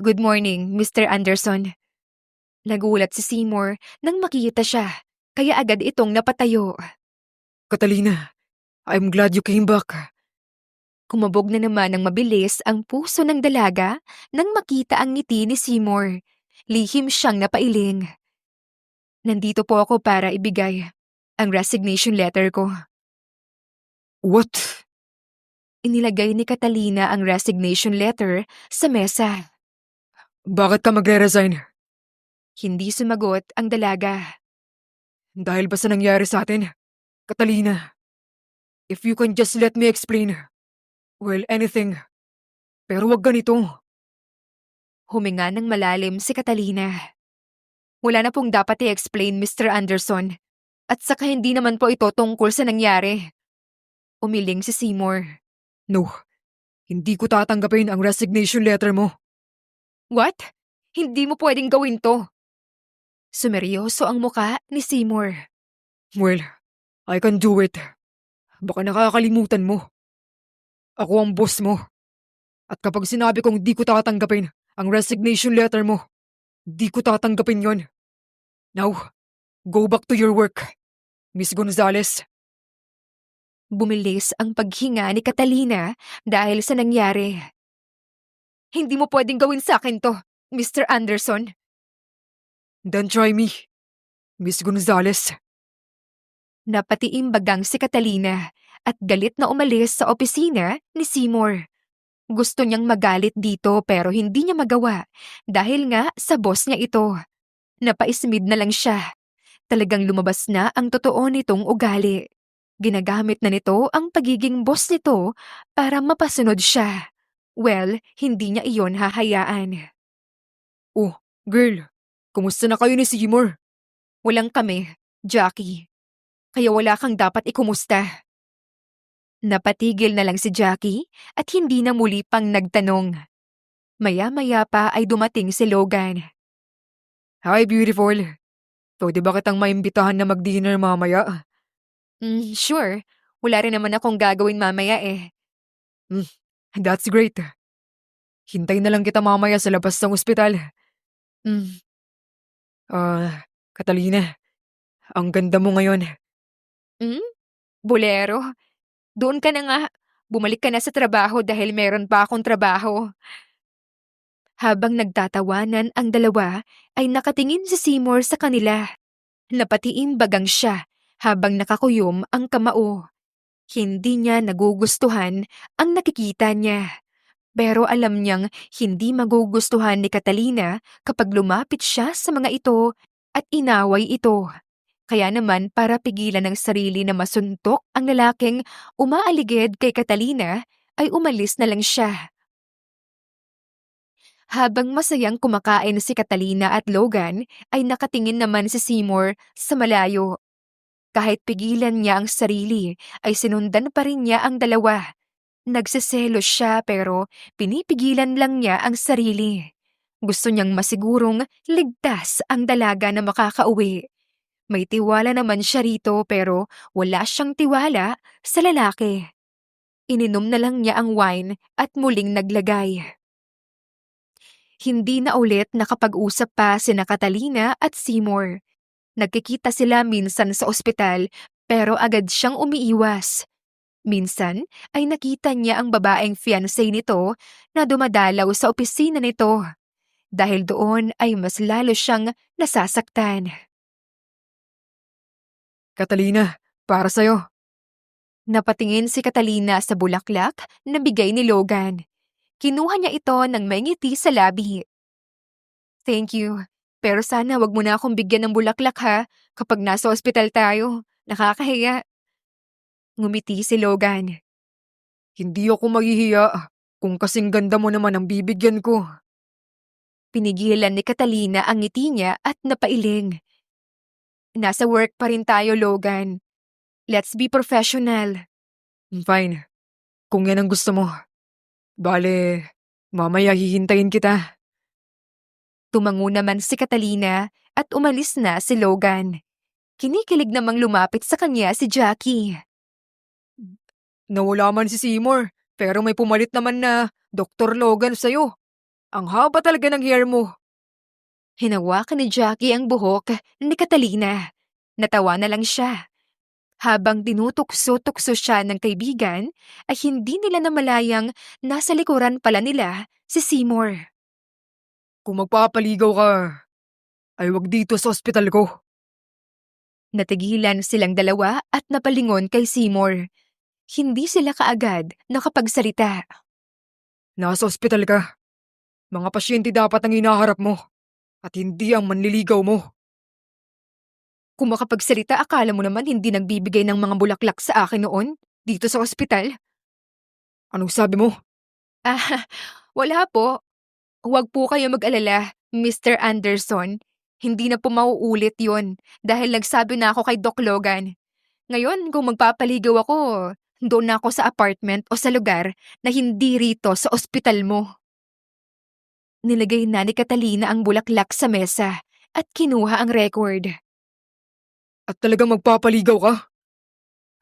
[SPEAKER 2] Good morning, Mr. Anderson. Nagulat si Seymour nang makita siya, kaya agad itong napatayo.
[SPEAKER 1] Catalina, I'm glad you came back.
[SPEAKER 2] Kumabog na naman ng mabilis ang puso ng dalaga nang makita ang ngiti ni Seymour. Lihim siyang napailing. Nandito po ako para ibigay ang resignation letter ko.
[SPEAKER 1] What?
[SPEAKER 2] Inilagay ni Catalina ang resignation letter sa mesa.
[SPEAKER 1] Bakit ka magre-resign?
[SPEAKER 2] Hindi sumagot ang dalaga.
[SPEAKER 1] Dahil ba sa nangyari sa atin? Catalina, if you can just let me explain. Well, anything. Pero wag ganito.
[SPEAKER 2] Huminga ng malalim si Catalina. Wala na pong dapat i-explain, Mr. Anderson. At saka hindi naman po ito tungkol sa nangyari. Umiling si Seymour.
[SPEAKER 1] No, hindi ko tatanggapin ang resignation letter mo.
[SPEAKER 2] What? Hindi mo pwedeng gawin to. Sumeryoso ang muka ni Seymour.
[SPEAKER 1] Well, I can do it. Baka nakakalimutan mo. Ako ang boss mo. At kapag sinabi kong di ko tatanggapin ang resignation letter mo, di ko tatanggapin yon. Now, go back to your work, Miss Gonzales.
[SPEAKER 2] Bumilis ang paghinga ni Catalina dahil sa nangyari. Hindi mo pwedeng gawin sa akin to, Mr. Anderson.
[SPEAKER 1] Then try me, Miss Gonzales.
[SPEAKER 2] Napatiimbagang si Catalina at galit na umalis sa opisina ni Seymour. Gusto niyang magalit dito pero hindi niya magawa dahil nga sa boss niya ito. Napaismid na lang siya. Talagang lumabas na ang totoo nitong ugali. Ginagamit na nito ang pagiging boss nito para mapasunod siya. Well, hindi niya iyon hahayaan.
[SPEAKER 1] Oh, girl, kumusta na kayo ni Seymour?
[SPEAKER 2] Walang kami, Jackie. Kaya wala kang dapat ikumusta. Napatigil na lang si Jackie at hindi na muli pang nagtanong. Maya-maya pa ay dumating si Logan.
[SPEAKER 1] Hi, beautiful. Pwede ba kitang maimbitahan na mag-dinner mamaya?
[SPEAKER 2] Sure. Wala rin naman akong gagawin mamaya eh.
[SPEAKER 1] That's great. Hintay na lang kita mamaya sa labas ng ospital.
[SPEAKER 2] Mm,
[SPEAKER 1] Catalina, ang ganda mo ngayon.
[SPEAKER 2] mm, Bolero. Doon ka na nga. Bumalik ka na sa trabaho dahil meron pa akong trabaho. Habang nagtatawanan ang dalawa, ay nakatingin si Seymour sa kanila. Napatiimbagang siya habang nakakuyom ang kamao. Hindi niya nagugustuhan ang nakikita niya. Pero alam niyang hindi magugustuhan ni Catalina kapag lumapit siya sa mga ito at inaway ito. Kaya naman para pigilan ng sarili na masuntok ang lalaking umaaligid kay Catalina, ay umalis na lang siya. Habang masayang kumakain si Catalina at Logan, ay nakatingin naman si Seymour sa malayo. Kahit pigilan niya ang sarili, ay sinundan pa rin niya ang dalawa. Nagseselos siya pero pinipigilan lang niya ang sarili. Gusto niyang masigurong ligtas ang dalaga na makakauwi. May tiwala naman siya rito pero wala siyang tiwala sa lalaki. Ininom na lang niya ang wine at muling naglagay. Hindi na ulit nakapag-usap pa sina Catalina at Seymour. Nagkikita sila minsan sa ospital pero agad siyang umiiwas. Minsan ay nakita niya ang babaeng fiancé nito na dumadalaw sa opisina nito. Dahil doon ay mas lalo siyang nasasaktan.
[SPEAKER 1] Catalina, para sa'yo.
[SPEAKER 2] Napatingin si Catalina sa bulaklak na bigay ni Logan. Kinuha niya ito ng may ngiti sa labi. Thank you. Pero sana wag mo na akong bigyan ng bulaklak ha kapag nasa ospital tayo. Nakakahiya. Ngumiti si Logan.
[SPEAKER 1] Hindi ako mahihiya kung kasing ganda mo naman ang bibigyan ko.
[SPEAKER 2] Pinigilan ni Catalina ang ngiti niya at napailing. Nasa work pa rin tayo, Logan. Let's be professional.
[SPEAKER 1] Fine, kung yan ang gusto mo. Bale, mamaya hihintayin kita.
[SPEAKER 2] Tumango naman si Catalina at umalis na si Logan. Kinikilig namang lumapit sa kanya si Jackie.
[SPEAKER 1] Nawala man si Seymour, pero may pumalit naman na Dr. Logan sa'yo. Ang haba talaga ng hair mo.
[SPEAKER 2] Hinawakan ni Jackie ang buhok ni Catalina. Natawa na lang siya. Habang tinutokso-tukso siya ng kaibigan, ay hindi nila namalayang nasa likuran pala nila si Seymour.
[SPEAKER 1] Kung magpapaligaw ka, ay wag dito sa ospital ko.
[SPEAKER 2] Natigilan silang dalawa at napalingon kay Seymour. Hindi sila kaagad nakapagsalita.
[SPEAKER 1] Nasa ospital ka. Mga pasyente dapat ang hinaharap mo at hindi ang manliligaw mo.
[SPEAKER 2] Kung makapagsalita, akala mo naman hindi nagbibigay ng mga bulaklak sa akin noon, dito sa ospital?
[SPEAKER 1] Anong sabi mo?
[SPEAKER 2] Ah, wala po. Huwag po kayo mag-alala, Mr. Anderson. Hindi na po mauulit yon dahil nagsabi na ako kay Doc Logan. Ngayon, kung magpapaligaw ako, doon na ako sa apartment o sa lugar na hindi rito sa ospital mo. Nilagay na ni Catalina ang bulaklak sa mesa at kinuha ang record.
[SPEAKER 1] At talagang magpapaligaw ka?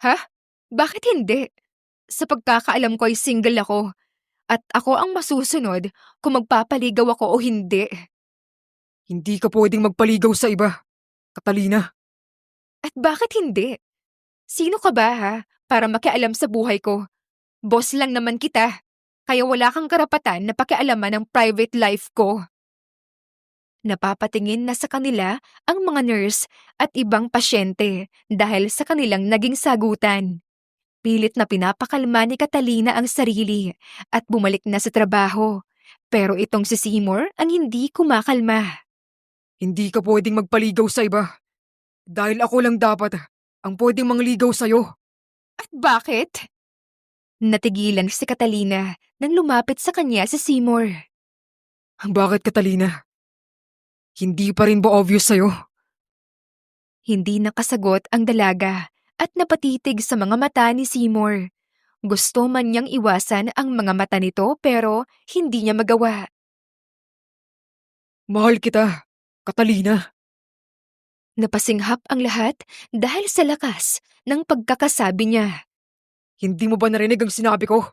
[SPEAKER 2] Ha? Bakit hindi? Sa pagkakaalam ko ay single ako at ako ang masusunod kung magpapaligaw ako o hindi.
[SPEAKER 1] Hindi ka pwedeng magpaligaw sa iba, Catalina.
[SPEAKER 2] At bakit hindi? Sino ka ba ha para makialam sa buhay ko? Boss lang naman kita, kaya wala kang karapatan na pakialaman ang private life ko. Napapatingin na sa kanila ang mga nurse at ibang pasyente dahil sa kanilang naging sagutan. Pilit na pinapakalma ni Catalina ang sarili at bumalik na sa trabaho. Pero itong si Seymour ang hindi kumakalma.
[SPEAKER 1] Hindi ka pwedeng magpaligaw sa iba. Dahil ako lang dapat ang pwedeng mangligaw sa'yo.
[SPEAKER 2] At bakit? Natigilan si Catalina nang lumapit sa kanya si Seymour.
[SPEAKER 1] Bakit, Catalina? Hindi pa rin ba obvious sa'yo?
[SPEAKER 2] Hindi nakasagot ang dalaga at napatitig sa mga mata ni Seymour. Gusto man niyang iwasan ang mga mata nito pero hindi niya magawa.
[SPEAKER 1] Mahal kita, Catalina.
[SPEAKER 2] Napasinghap ang lahat dahil sa lakas ng pagkakasabi niya.
[SPEAKER 1] Hindi mo ba narinig ang sinabi ko?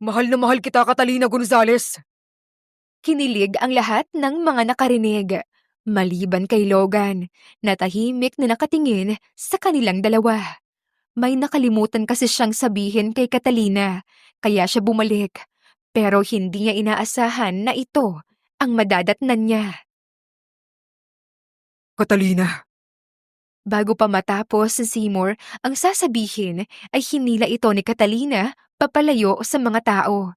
[SPEAKER 1] Mahal na mahal kita, Catalina Gonzales.
[SPEAKER 2] Kinilig ang lahat ng mga nakarinig. Maliban kay Logan, na tahimik na nakatingin sa kanilang dalawa. May nakalimutan kasi siyang sabihin kay Catalina, kaya siya bumalik. Pero hindi niya inaasahan na ito ang madadatnan niya.
[SPEAKER 1] Catalina,
[SPEAKER 2] Bago pa matapos si Seymour, ang sasabihin ay hinila ito ni Catalina papalayo sa mga tao.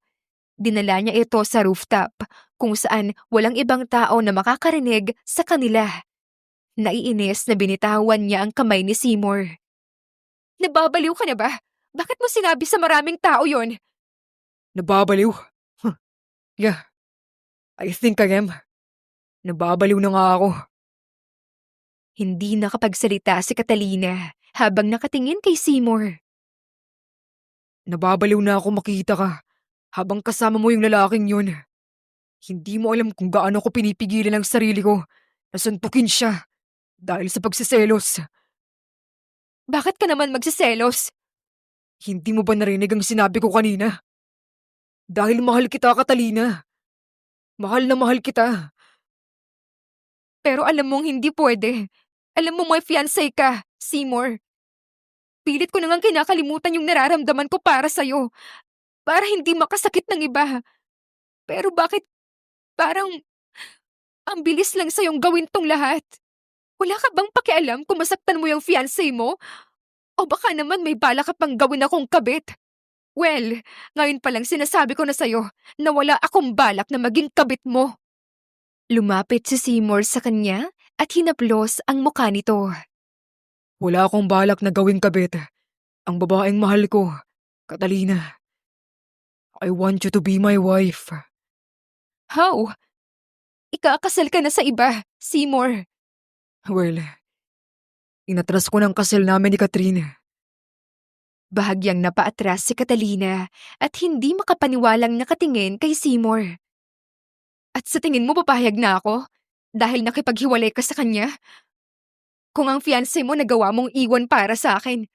[SPEAKER 2] Dinala niya ito sa rooftop kung saan walang ibang tao na makakarinig sa kanila. Naiinis na binitawan niya ang kamay ni Seymour. Nababaliw ka na ba? Bakit mo sinabi sa maraming tao yon?
[SPEAKER 1] nababaliw? Huh. Yeah, I think I am. Nababaliw na nga ako.
[SPEAKER 2] Hindi nakapagsalita si Catalina habang nakatingin kay Seymour.
[SPEAKER 1] Nababaliw na ako makita ka habang kasama mo yung lalaking yun. Hindi mo alam kung gaano ko pinipigilan ang sarili ko na suntukin siya dahil sa pagsiselos.
[SPEAKER 2] Bakit ka naman magsiselos?
[SPEAKER 1] Hindi mo ba narinig ang sinabi ko kanina? Dahil mahal kita, Catalina. Mahal na mahal kita.
[SPEAKER 2] Pero alam mong hindi pwede. Alam mo may fiancé ka, Seymour. Pilit ko na ngang kinakalimutan yung nararamdaman ko para sa'yo. Para hindi makasakit ng iba. Pero bakit parang ang bilis lang sa'yong gawin tong lahat? Wala ka bang pakialam kung masaktan mo yung fiancé mo? O baka naman may bala ka pang gawin akong kabit? Well, ngayon pa lang sinasabi ko na sa'yo na wala akong balak na maging kabit mo. Lumapit si Seymour sa kanya at hinaplos ang mukha nito.
[SPEAKER 1] Wala akong balak na gawing kabit. Ang babaeng mahal ko, Catalina. I want you to be my wife.
[SPEAKER 2] How? Ikakasal ka na sa iba, Seymour.
[SPEAKER 1] Well, inatras ko ng kasal namin ni Catherine.
[SPEAKER 2] Bahagyang napaatras si Catalina at hindi makapaniwalang nakatingin kay Seymour. At sa tingin mo papahayag na ako dahil nakipaghiwalay ka sa kanya? Kung ang fiancé mo nagawa mong iwan para sa akin,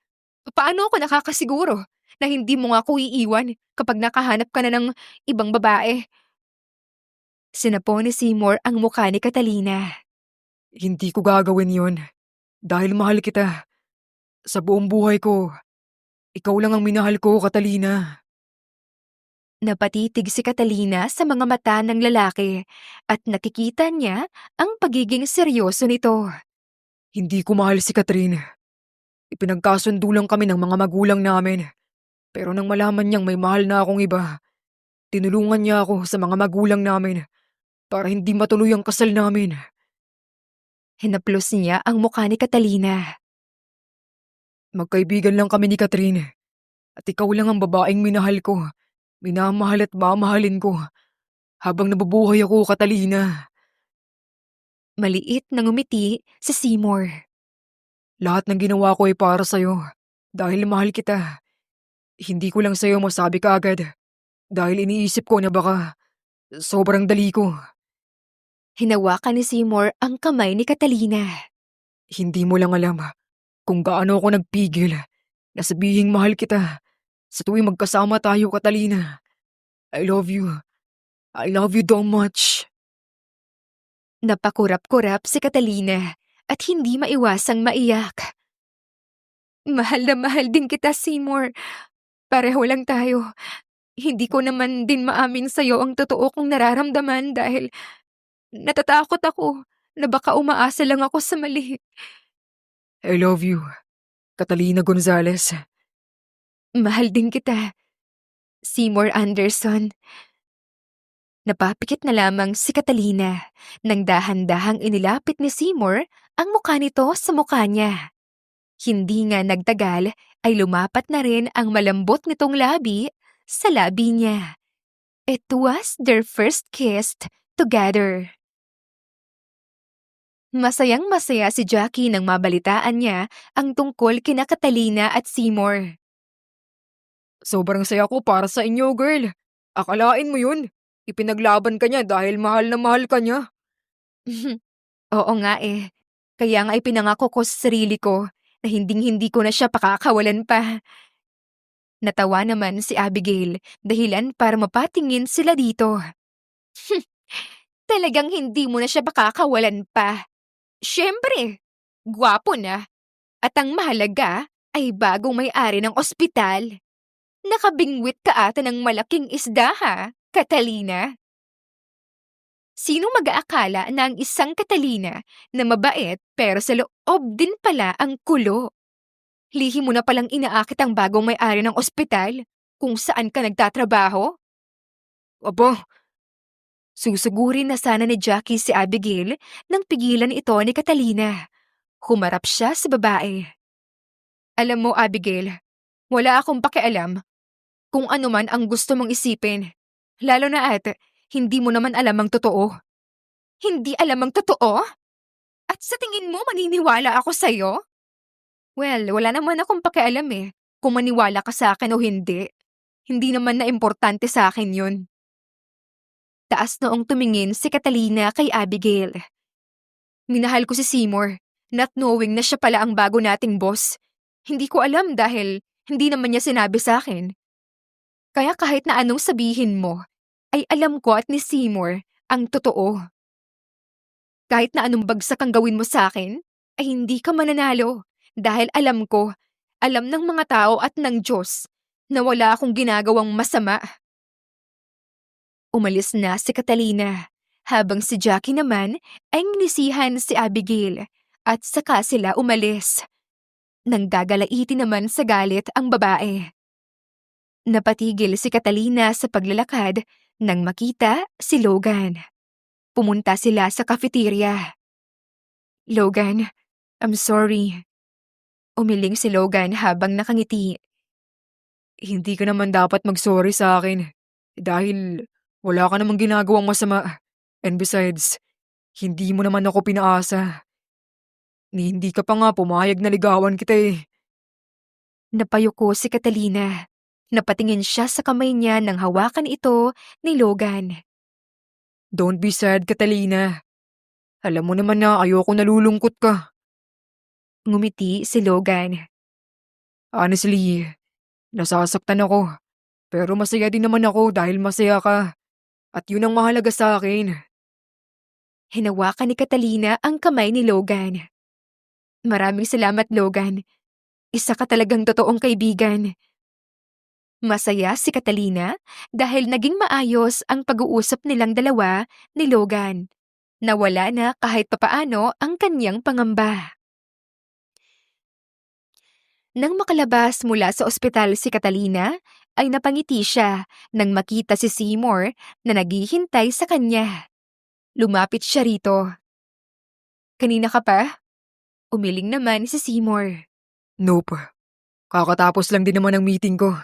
[SPEAKER 2] paano ako nakakasiguro na hindi mo nga ako iiwan kapag nakahanap ka na ng ibang babae? Sinapo ni Seymour ang mukha ni Catalina.
[SPEAKER 1] Hindi ko gagawin yon. Dahil mahal kita. Sa buong buhay ko, ikaw lang ang minahal ko, Catalina.
[SPEAKER 2] Napatitig si Catalina sa mga mata ng lalaki at nakikita niya ang pagiging seryoso nito.
[SPEAKER 1] Hindi ko mahal si Catherine. Ipinagkasundo lang kami ng mga magulang namin. Pero nang malaman niyang may mahal na akong iba, tinulungan niya ako sa mga magulang namin para hindi matuloy ang kasal namin.
[SPEAKER 2] Hinaplos niya ang mukha ni Catalina.
[SPEAKER 1] Magkaibigan lang kami ni Catherine. At ikaw lang ang babaeng minahal ko. Minamahal at mamahalin ko. Habang nabubuhay ako, Catalina.
[SPEAKER 2] Maliit na ngumiti si Seymour.
[SPEAKER 1] Lahat ng ginawa ko ay para sa'yo. Dahil mahal kita. Hindi ko lang sa'yo masabi kaagad. Dahil iniisip ko na baka sobrang dali ko.
[SPEAKER 2] Hinawakan ni Seymour ang kamay ni Catalina.
[SPEAKER 1] Hindi mo lang alam kung gaano ako nagpigil na sabihing mahal kita sa tuwing magkasama tayo, Catalina. I love you. I love you so much.
[SPEAKER 2] Napakurap-kurap si Catalina at hindi maiwasang maiyak. Mahal na mahal din kita, Seymour. Pareho lang tayo. Hindi ko naman din maamin sa'yo ang totoo kong nararamdaman dahil natatakot ako na baka umaasa lang ako sa mali.
[SPEAKER 1] I love you, Catalina Gonzalez.
[SPEAKER 2] Mahal din kita, Seymour Anderson. Napapikit na lamang si Catalina nang dahan-dahang inilapit ni Seymour ang mukha nito sa mukha niya. Hindi nga nagtagal ay lumapat na rin ang malambot nitong labi sa labi niya. It was their first kiss together. Masayang-masaya si Jackie nang mabalitaan niya ang tungkol kina Catalina at Seymour.
[SPEAKER 1] Sobrang saya ko para sa inyo, girl. Akalain mo yun? Ipinaglaban ka niya dahil mahal na mahal ka niya.
[SPEAKER 2] Oo nga eh. Kaya nga ipinangako ko sa sarili ko na hinding-hindi ko na siya pakakawalan pa. Natawa naman si Abigail dahilan para mapatingin sila dito. Talagang hindi mo na siya pakakawalan pa. Siyempre, gwapo na. At ang mahalaga ay bagong may-ari ng ospital. Nakabingwit ka ata ng malaking isda ha, Catalina? Sino mag-aakala na ang isang Catalina na mabait pero sa loob din pala ang kulo? Lihim mo na palang inaakit ang bagong may-ari ng ospital kung saan ka nagtatrabaho?
[SPEAKER 1] Aba,
[SPEAKER 2] Susugurin na sana ni Jackie si Abigail nang pigilan ito ni Catalina. Humarap siya sa babae. Alam mo, Abigail, wala akong pakialam kung ano man ang gusto mong isipin. Lalo na at hindi mo naman alam ang totoo. Hindi alam ang totoo? At sa tingin mo maniniwala ako sa'yo? Well, wala naman akong pakialam eh kung maniwala ka sa akin o hindi. Hindi naman na importante sa akin yun. Taas noong tumingin si Catalina kay Abigail. Minahal ko si Seymour, not knowing na siya pala ang bago nating boss. Hindi ko alam dahil hindi naman niya sinabi sa akin. Kaya kahit na anong sabihin mo, ay alam ko at ni Seymour ang totoo. Kahit na anong bagsak ang gawin mo sa akin, ay hindi ka mananalo dahil alam ng mga tao at ng Diyos na wala akong ginagawang masama. Umalis na si Catalina, habang si Jackie naman ay nisihan si Abigail at saka sila umalis. Nang gagalaitin naman sa galit ang babae. Napatigil si Catalina sa paglalakad nang makita si Logan. Pumunta sila sa cafeteria. Logan, I'm sorry. Umiling si Logan habang nakangiti.
[SPEAKER 1] Hindi ka naman dapat mag-sorry sa akin. Dahil wala ka namang ginagawang masama. And besides, hindi mo naman ako pinaasa. Hindi ka pa nga pumayag na ligawan kita eh.
[SPEAKER 2] Napayuko si Catalina. Napatingin siya sa kamay niya nang hawakan ito ni Logan.
[SPEAKER 1] Don't be sad, Catalina. Alam mo naman na ayoko nalulungkot ka.
[SPEAKER 2] Ngumiti si Logan.
[SPEAKER 1] Honestly, nasasaktan ako. Pero masaya din naman ako dahil masaya ka. At yun ang mahalaga sa akin.
[SPEAKER 2] Hinawakan ni Catalina ang kamay ni Logan. Maraming salamat, Logan. Isa ka talagang totoong kaibigan. Masaya si Catalina dahil naging maayos ang pag-uusap nilang dalawa ni Logan. Nawala na kahit papaano ang kanyang pangamba. Nang makalabas mula sa ospital si Catalina, ay napangiti siya nang makita si Seymour na naghihintay sa kanya. Lumapit siya rito. Kanina ka pa? Umiling naman si Seymour.
[SPEAKER 1] Nope. Kakatapos lang din naman ang meeting ko.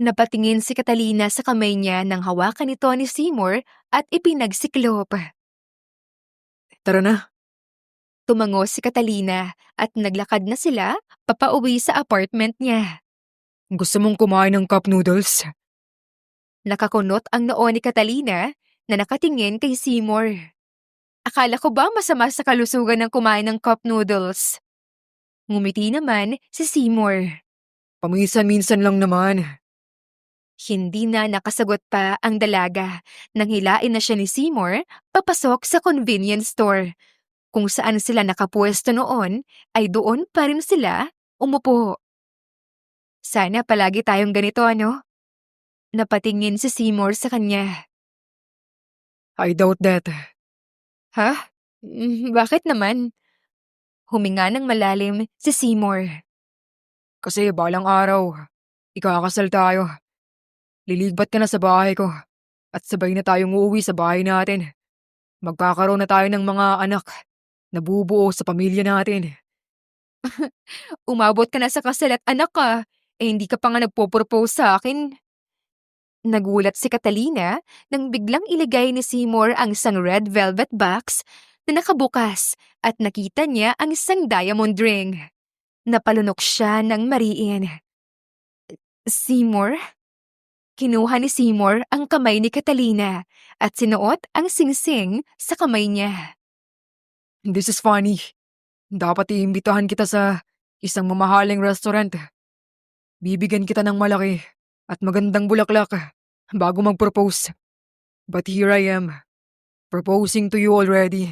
[SPEAKER 2] Napatingin si Catalina sa kamay niya nang hawakan ito ni Seymour at ipinagsiklop.
[SPEAKER 1] Tara na.
[SPEAKER 2] Tumango si Catalina at naglakad na sila papauwi sa apartment niya.
[SPEAKER 1] Gusto mong kumain ng cup noodles?
[SPEAKER 2] Nakakunot ang noo ni Catalina na nakatingin kay Seymour. Akala ko ba masama sa kalusugan ng kumain ng cup noodles? Ngumiti naman si Seymour.
[SPEAKER 1] Paminsan-minsan lang naman.
[SPEAKER 2] Hindi na nakasagot pa ang dalaga nang hilain na siya ni Seymour papasok sa convenience store. Kung saan sila nakapwesto noon ay doon pa rin sila umupo. Sana palagi tayong ganito, ano? Napatingin si Seymour sa kanya.
[SPEAKER 1] I doubt that.
[SPEAKER 2] Ha? Bakit naman? Huminga ng malalim si Seymour.
[SPEAKER 1] Kasi balang araw, ikakasal tayo. Lilipat ka na sa bahay ko. At sabay na tayong uuwi sa bahay natin. Magkakaroon na tayo ng mga anak na bubuo sa pamilya natin.
[SPEAKER 2] Umabot ka na sa kasal at anak ka. Hindi ka pa nga nagpo-propose sa akin. Nagulat si Catalina nang biglang ilagay ni Seymour ang isang red velvet box na nakabukas at nakita niya ang isang diamond ring. Napalunok siya ng mariin. Seymour? Kinuha ni Seymour ang kamay ni Catalina at sinuot ang singsing sa kamay niya.
[SPEAKER 1] This is funny. Dapat iimbitahan kita sa isang mamahaling restaurant. Bibigyan kita ng malaki at magandang bulaklak bago mag-propose. But here I am, proposing to you already.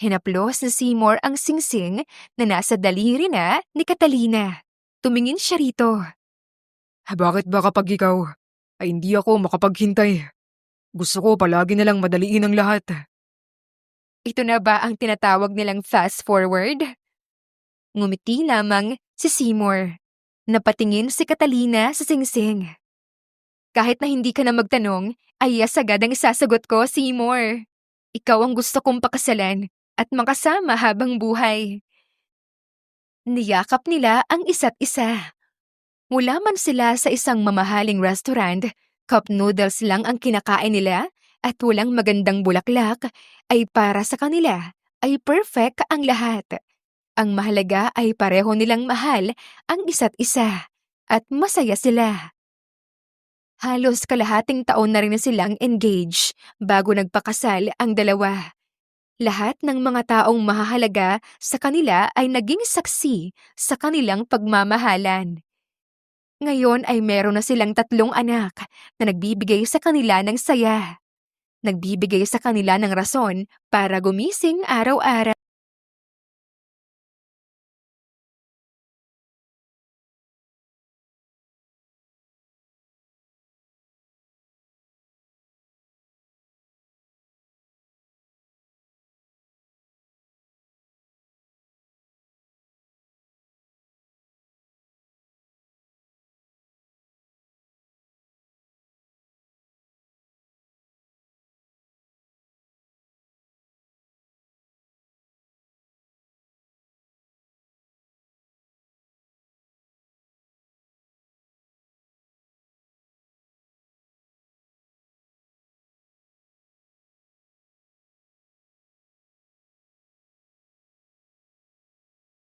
[SPEAKER 2] Hinaplos ni Seymour ang singsing na nasa daliri na ni Catalina. Tumingin siya rito.
[SPEAKER 1] Bakit ba kapag ikaw ay hindi ako makapaghintay? Gusto ko palagi na lang madaliin ang lahat.
[SPEAKER 2] Ito na ba ang tinatawag nilang fast forward? Ngumiti lamang si Seymour. Napatingin si Catalina sa singsing. Kahit na hindi ka na magtanong, ay agad ang isasagot ko, Seymour. Ikaw ang gusto kong pakasalan at makasama habang buhay. Niyakap nila ang isa't isa. Mula man sila sa isang mamahaling restaurant, cup noodles lang ang kinakain nila at walang magandang bulaklak, ay para sa kanila ay perfect ang lahat. Ang mahalaga ay pareho nilang mahal ang isa't isa at masaya sila. Halos kalahating taon na rin silang engaged bago nagpakasal ang dalawa. Lahat ng mga taong mahahalaga sa kanila ay naging saksi sa kanilang pagmamahalan. Ngayon ay meron na silang 3 anak na nagbibigay sa kanila ng saya. nagbibigay sa kanila ng rason para gumising araw-araw.